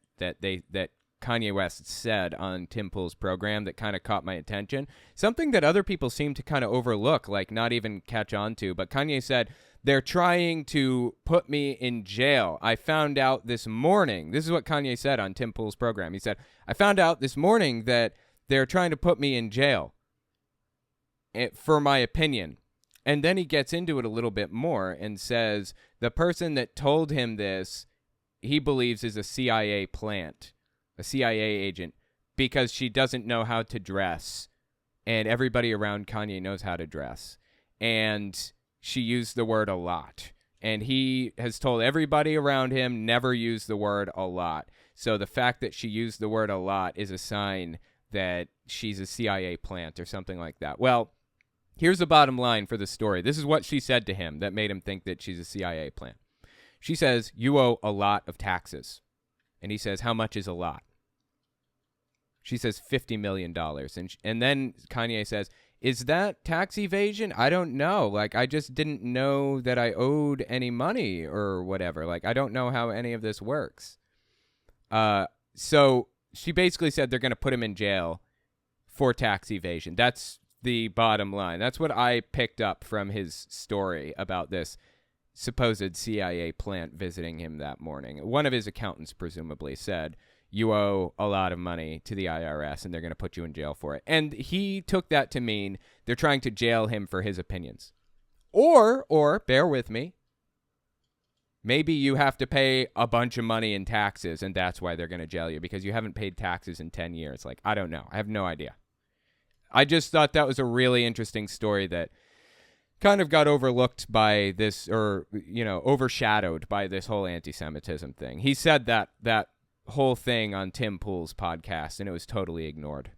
Kanye West said on Tim Pool's program that kind of caught my attention. Something that other people seem to kind of overlook, like not even catch on to. But Kanye said, they're trying to put me in jail. I found out this morning. This is what Kanye said on Tim Pool's program. He said, I found out this morning that they're trying to put me in jail for my opinion. And then he gets into it a little bit more and says the person that told him this, he believes is a CIA plant. A CIA agent, because she doesn't know how to dress, and everybody around Kanye knows how to dress, and she used the word a lot, and he has told everybody around him never use the word a lot. So the fact that she used the word a lot is a sign that she's a CIA plant or something like that. Well, here's the bottom line for the story. This is what she said to him that made him think that she's a CIA plant. She says, you owe a lot of taxes. And he says, how much is a lot? She says $50 million. And then Kanye says, is that tax evasion? I don't know. Like, I just didn't know that I owed any money or whatever. Like, I don't know how any of this works. So she basically said they're going to put him in jail for tax evasion. That's the bottom line. That's what I picked up from his story about this supposed CIA plant visiting him that morning. One of his accountants presumably said, you owe a lot of money to the IRS and they're going to put you in jail for it. And he took that to mean they're trying to jail him for his opinions. Or bear with me, maybe you have to pay a bunch of money in taxes and that's why they're going to jail you because you haven't paid taxes in 10 years. Like, I don't know. I have no idea. I just thought that was a really interesting story that kind of got overlooked by this, or, you know, overshadowed by this whole anti-Semitism thing. He said that whole thing on Tim Pool's podcast, and it was totally ignored.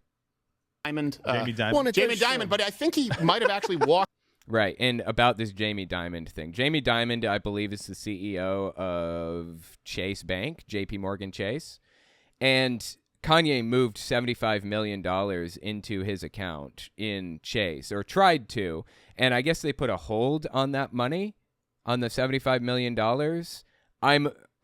Jamie Dimon. Jamie Dimon, but I think he might have actually walked. Right, and about this Jamie Dimon thing. Jamie Dimon, I believe, is the CEO of Chase Bank, JP Morgan Chase, and Kanye moved $75 million into his account in Chase, or tried to, and I guess they put a hold on that money, on the $75 million.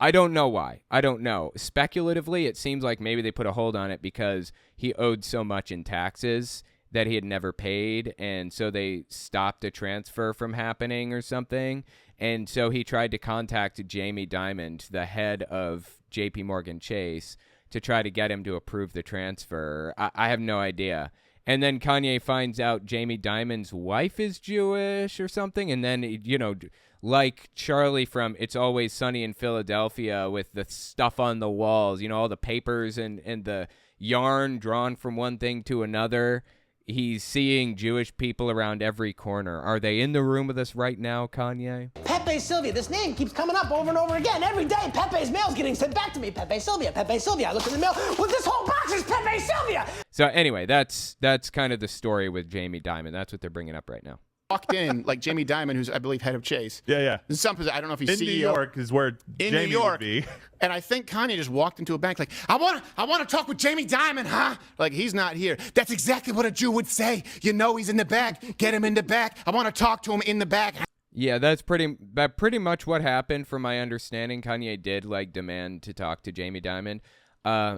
I don't know why. I don't know. Speculatively, it seems like maybe they put a hold on it because he owed so much in taxes that he had never paid, and so they stopped a transfer from happening or something. And so he tried to contact Jamie Dimon, the head of JP Morgan Chase, to try to get him to approve the transfer. I have no idea. And then Kanye finds out Jamie Dimon's wife is Jewish or something, and then, you know, like Charlie from It's Always Sunny in Philadelphia with the stuff on the walls, you know, all the papers and the, yarn drawn from one thing to another. He's seeing Jewish people around every corner. Are they in the room with us right now, Kanye? Pepe Sylvia. This name keeps coming up over and over again. Every day, Pepe's mail's getting sent back to me. Pepe Sylvia, Pepe Sylvia. I look in the mail. Well, this whole box is Pepe Sylvia. So anyway, that's kind of the story with Jamie Dimon. That's what they're bringing up right now. Walked in like Jamie Dimon, who's I believe head of Chase. Yeah. I don't know if he's In CEO. New York is where In Jamie New York, would be. And I think Kanye just walked into a bank like, I want to talk with Jamie Dimon, huh? Like, he's not here. That's exactly what a Jew would say. You know he's in the back. Get him in the back. I want to talk to him in the back. Yeah, that's pretty much what happened from my understanding. Kanye did demand to talk to Jamie Dimon.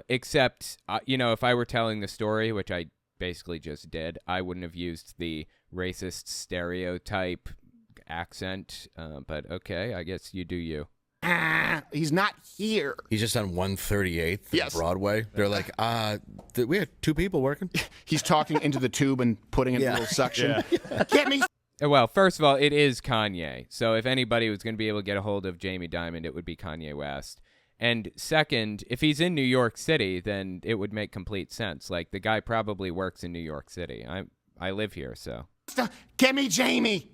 Except, if I were telling the story, which I basically just did, I wouldn't have used the racist stereotype accent. But okay, I guess you do you. He's not here. He's just on 138th Yes. Broadway. They're like, we had 2 people working. He's talking into the tube and putting in a little suction. Get me. Well, first of all, it is Kanye. So if anybody was going to be able to get a hold of Jamie Dimon, it would be Kanye West. And second, if he's in New York City, then it would make complete sense. Like, the guy probably works in New York City. I live here, so. Get me Jamie.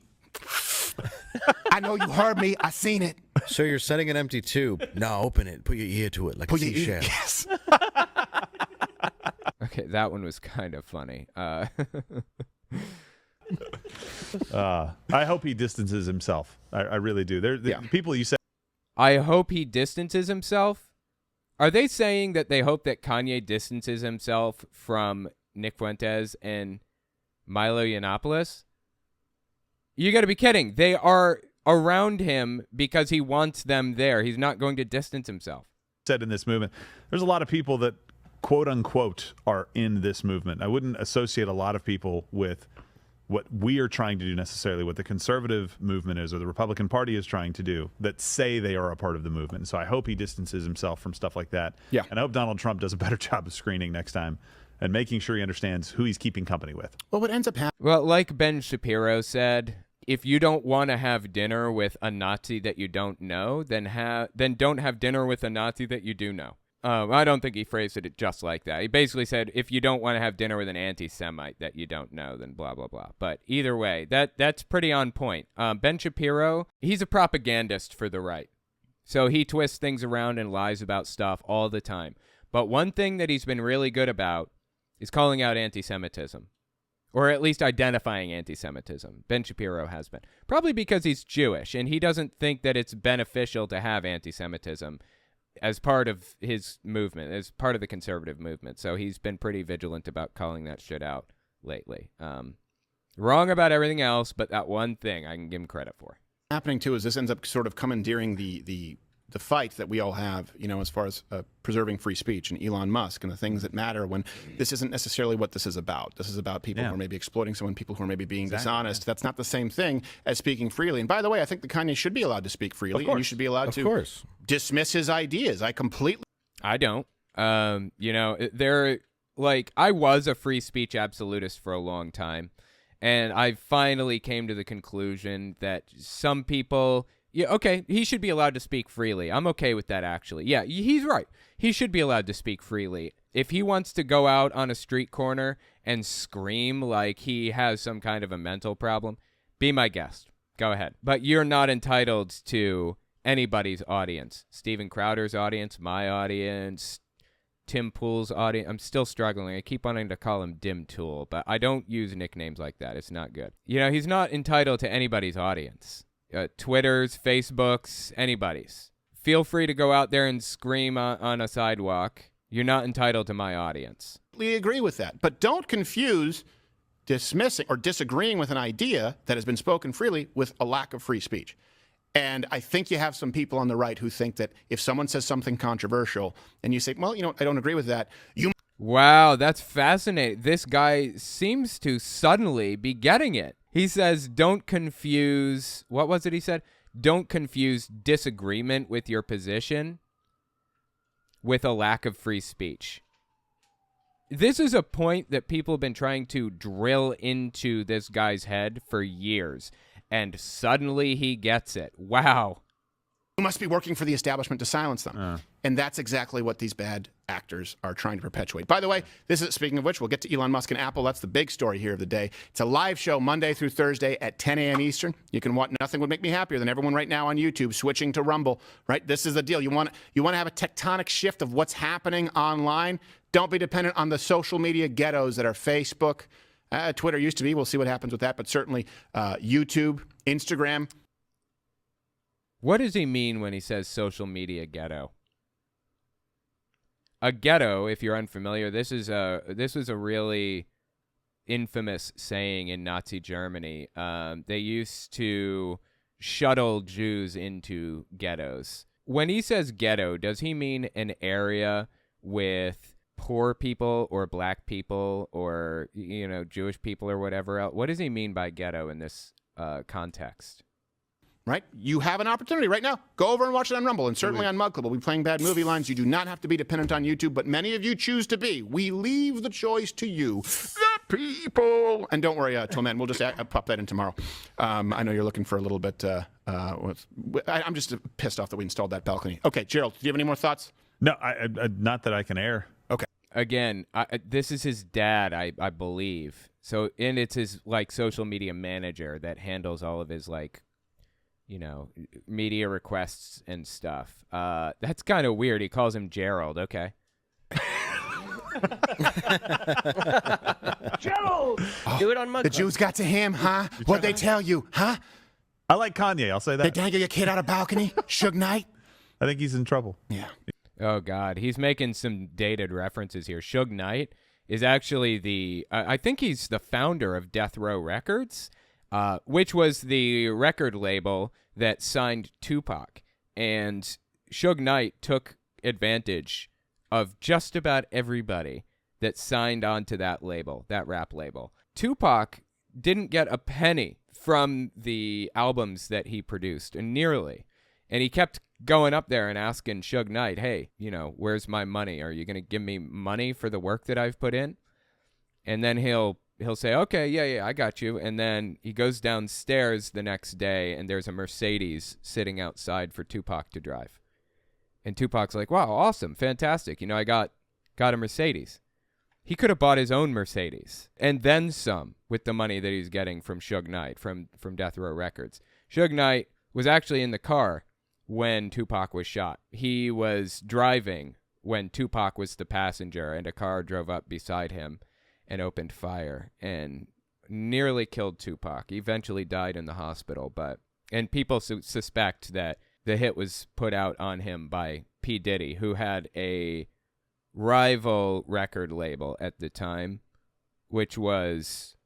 I know you heard me. I seen it. So you're setting an empty tube. No, open it. Put your ear to it like a seashell. Yes. Okay, that one was kind of funny. I hope he distances himself. I really do. People you said. I hope he distances himself. Are they saying that they hope that Kanye distances himself from Nick Fuentes and Milo Yiannopoulos? You got to be kidding. They are around him because he wants them there. He's not going to distance himself. Said in this movement, there's a lot of people that quote unquote are in this movement. I wouldn't associate a lot of people with what we are trying to do necessarily, what the conservative movement is or the Republican Party is trying to do, that say they are a part of the movement. So I hope he distances himself from stuff like that. Yeah. And I hope Donald Trump does a better job of screening next time and making sure he understands who he's keeping company with. Well, what ends up happening. Well, like Ben Shapiro said, if you don't want to have dinner with a Nazi that you don't know, then don't have dinner with a Nazi that you do know. I don't think he phrased it just like that. He basically said, if you don't want to have dinner with an anti-Semite that you don't know, then blah, blah, blah. But either way, that's pretty on point. Ben Shapiro, he's a propagandist for the right. So he twists things around and lies about stuff all the time. But one thing that he's been really good about is calling out anti-Semitism. Or at least identifying anti-Semitism. Ben Shapiro has been. Probably because he's Jewish, and he doesn't think that it's beneficial to have anti-Semitism as part of his movement, as part of the conservative movement. So he's been pretty vigilant about calling that shit out lately. Wrong about everything else, but that one thing I can give him credit for. Happening too is this ends up sort of commandeering the fight that we all have, as far as preserving free speech and Elon Musk and the things that matter, when this isn't necessarily what this is about. This is about people who are maybe exploiting someone, people who are maybe being dishonest. That's not the same thing as speaking freely. And by the way, I think that Kanye should be allowed to speak freely, and you should be allowed to dismiss his ideas. I don't. I was a free speech absolutist for a long time, and I finally came to the conclusion that some people... Yeah, okay, he should be allowed to speak freely. I'm okay with that, actually. Yeah, he's right. He should be allowed to speak freely. If he wants to go out on a street corner and scream like he has some kind of a mental problem, be my guest. Go ahead. But you're not entitled to anybody's audience. Steven Crowder's audience, my audience, Tim Pool's audience. I'm still struggling. I keep wanting to call him Dim Tool, but I don't use nicknames like that. It's not good. He's not entitled to anybody's audience. Twitter's, Facebook's, anybody's. Feel free to go out there and scream on a sidewalk. You're not entitled to my audience. completely agree with that. But don't confuse dismissing or disagreeing with an idea that has been spoken freely with a lack of free speech. And I think you have some people on the right who think that if someone says something controversial and you say, well, I don't agree with that, you... Wow, that's fascinating. This guy seems to suddenly be getting it. He says, don't confuse, what was it he said? Don't confuse disagreement with your position with a lack of free speech. This is a point that people have been trying to drill into this guy's head for years, and suddenly he gets it. Wow. who must be working for the establishment to silence them. And that's exactly what these bad actors are trying to perpetuate. By the way, this is, speaking of which, we'll get to Elon Musk and Apple. That's the big story here of the day. It's a live show Monday through Thursday at 10 a.m. Eastern. You can watch. Nothing would make me happier than everyone right now on YouTube switching to Rumble. Right? This is the deal. You want to have a tectonic shift of what's happening online. Don't be dependent on the social media ghettos that are Facebook. Twitter used to be. We'll see what happens with that. But certainly YouTube, Instagram. What does he mean when he says social media ghetto? A ghetto, if you're unfamiliar, this was a really infamous saying in Nazi Germany. They used to shuttle Jews into ghettos. When he says ghetto, does he mean an area with poor people or black people or Jewish people or whatever else? What does he mean by ghetto in this context? Right? You have an opportunity right now. Go over and watch it on Rumble, and certainly on Mug Club. We'll be playing bad movie lines. You do not have to be dependent on YouTube, but many of you choose to be. We leave the choice to you, the people. And don't worry, Tillman, we'll just pop that in tomorrow. I know you're looking for a little bit. I'm just pissed off that we installed that balcony. Okay, Gerald, do you have any more thoughts? No, not that I can air. Okay. Again, this is his dad, I believe. So, and it's his social media manager that handles all of his media requests and stuff. That's kind of weird. He calls him Gerald. Okay. Gerald! Do it on Mug The Club. Jews got to him, huh? What'd they tell you, huh? I like Kanye. I'll say They that. dangle your kid out a balcony? Suge Knight? I think he's in trouble. Yeah. Oh, God. He's making some dated references here. Suge Knight is actually I think he's the founder of Death Row Records, which was the record label that signed Tupac. And Suge Knight took advantage of just about everybody that signed onto that label, that rap label. Tupac didn't get a penny from the albums that he produced, and nearly. And he kept going up there and asking Suge Knight, hey, where's my money? Are you going to give me money for the work that I've put in? And then he'll say, okay, yeah, I got you. And then he goes downstairs the next day, and there's a Mercedes sitting outside for Tupac to drive. And Tupac's like, wow, awesome, fantastic. I got a Mercedes. He could have bought his own Mercedes and then some with the money that he's getting from Suge Knight, from Death Row Records. Suge Knight was actually in the car when Tupac was shot. He was driving when Tupac was the passenger, and a car drove up beside him and opened fire and nearly killed Tupac. He eventually died in the hospital, and people suspect that the hit was put out on him by P. Diddy, who had a rival record label at the time, which was,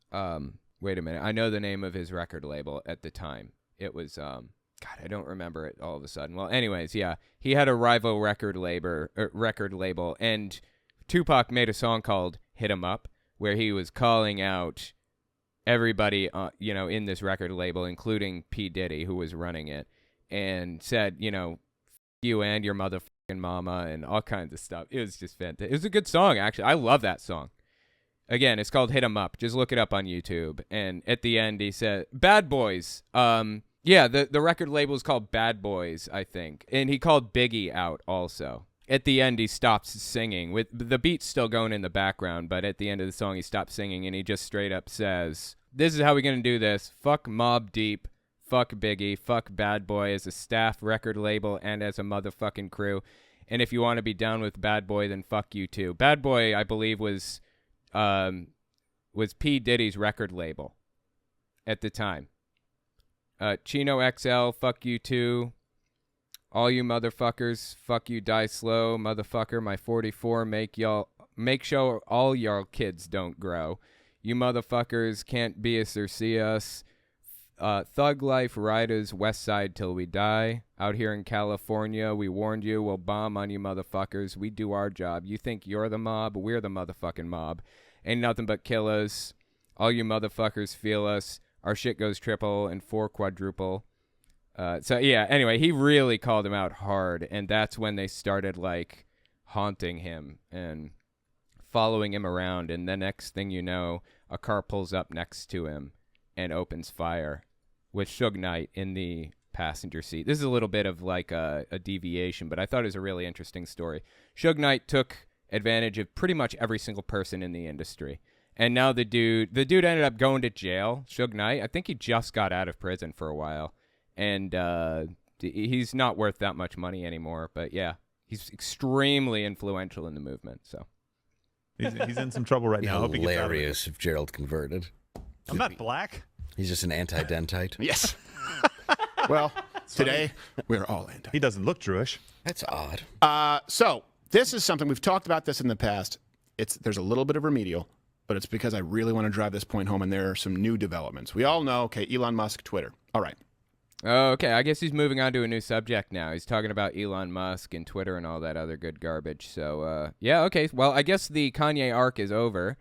wait a minute, I know the name of his record label at the time. It was, God, I don't remember it all of a sudden. Well, anyways, yeah, he had a rival record label, and Tupac made a song called Hit 'Em Up, where he was calling out everybody, in this record label, including P. Diddy, who was running it, and said, F you and your motherfucking mama, and all kinds of stuff. It was just fantastic. It was a good song, actually. I love that song. Again, it's called Hit 'Em Up. Just look it up on YouTube. And at the end, he said, Bad Boys. Yeah, the record label is called Bad Boys, I think. And he called Biggie out also. At the end, he stops singing, with the beat still going in the background, but at the end of the song, he stops singing, and he just straight up says, this is how we're going to do this. Fuck Mobb Deep. Fuck Biggie. Fuck Bad Boy as a staff record label and as a motherfucking crew. And if you want to be down with Bad Boy, then fuck you too. Bad Boy, I believe, was P. Diddy's record label at the time. Chino XL, fuck you too. All you motherfuckers, fuck you, die slow, motherfucker. My 44, make sure all y'all kids don't grow. You motherfuckers can't be us or see us. Thug Life Riders, West Side till we die. Out here in California, we warned you, we'll bomb on you motherfuckers. We do our job. You think you're the mob? We're the motherfucking mob. Ain't nothing but killers. All you motherfuckers feel us. Our shit goes triple and 4 quadruple. So yeah, anyway, he really called him out hard, and that's when they started haunting him and following him around, and the next thing you know, a car pulls up next to him and opens fire with Suge Knight in the passenger seat. This is a little bit of like a deviation, but I thought it was a really interesting story. Suge Knight took advantage of pretty much every single person in the industry. And now the dude ended up going to jail, Suge Knight. I think he just got out of prison for a while. And he's not worth that much money anymore. But yeah, he's extremely influential in the movement. So he's in some trouble right now. I hope he gets out of it. Hilarious if Gerald converted. I'm not black. He's just an anti-dentite. Yes. Well, today we're all anti. He doesn't look Jewish. That's odd. So this is something we've talked about this in the past. There's a little bit of remedial, but it's because I really want to drive this point home, and there are some new developments. We all know, okay, Elon Musk, Twitter. All right. Oh, okay. I guess he's moving on to a new subject now. He's talking about Elon Musk and Twitter and all that other good garbage. So, yeah, okay. Well, I guess the Kanye arc is over.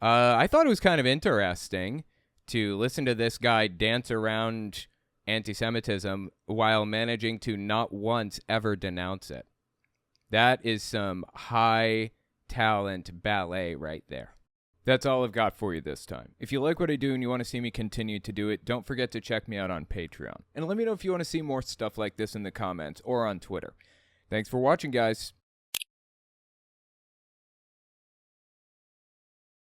I thought it was kind of interesting to listen to this guy dance around anti-Semitism while managing to not once ever denounce it. That is some high talent ballet right there. That's all I've got for you this time. If you like what I do and you want to see me continue to do it, don't forget to check me out on Patreon. And let me know if you want to see more stuff like this in the comments or on Twitter. Thanks for watching, guys.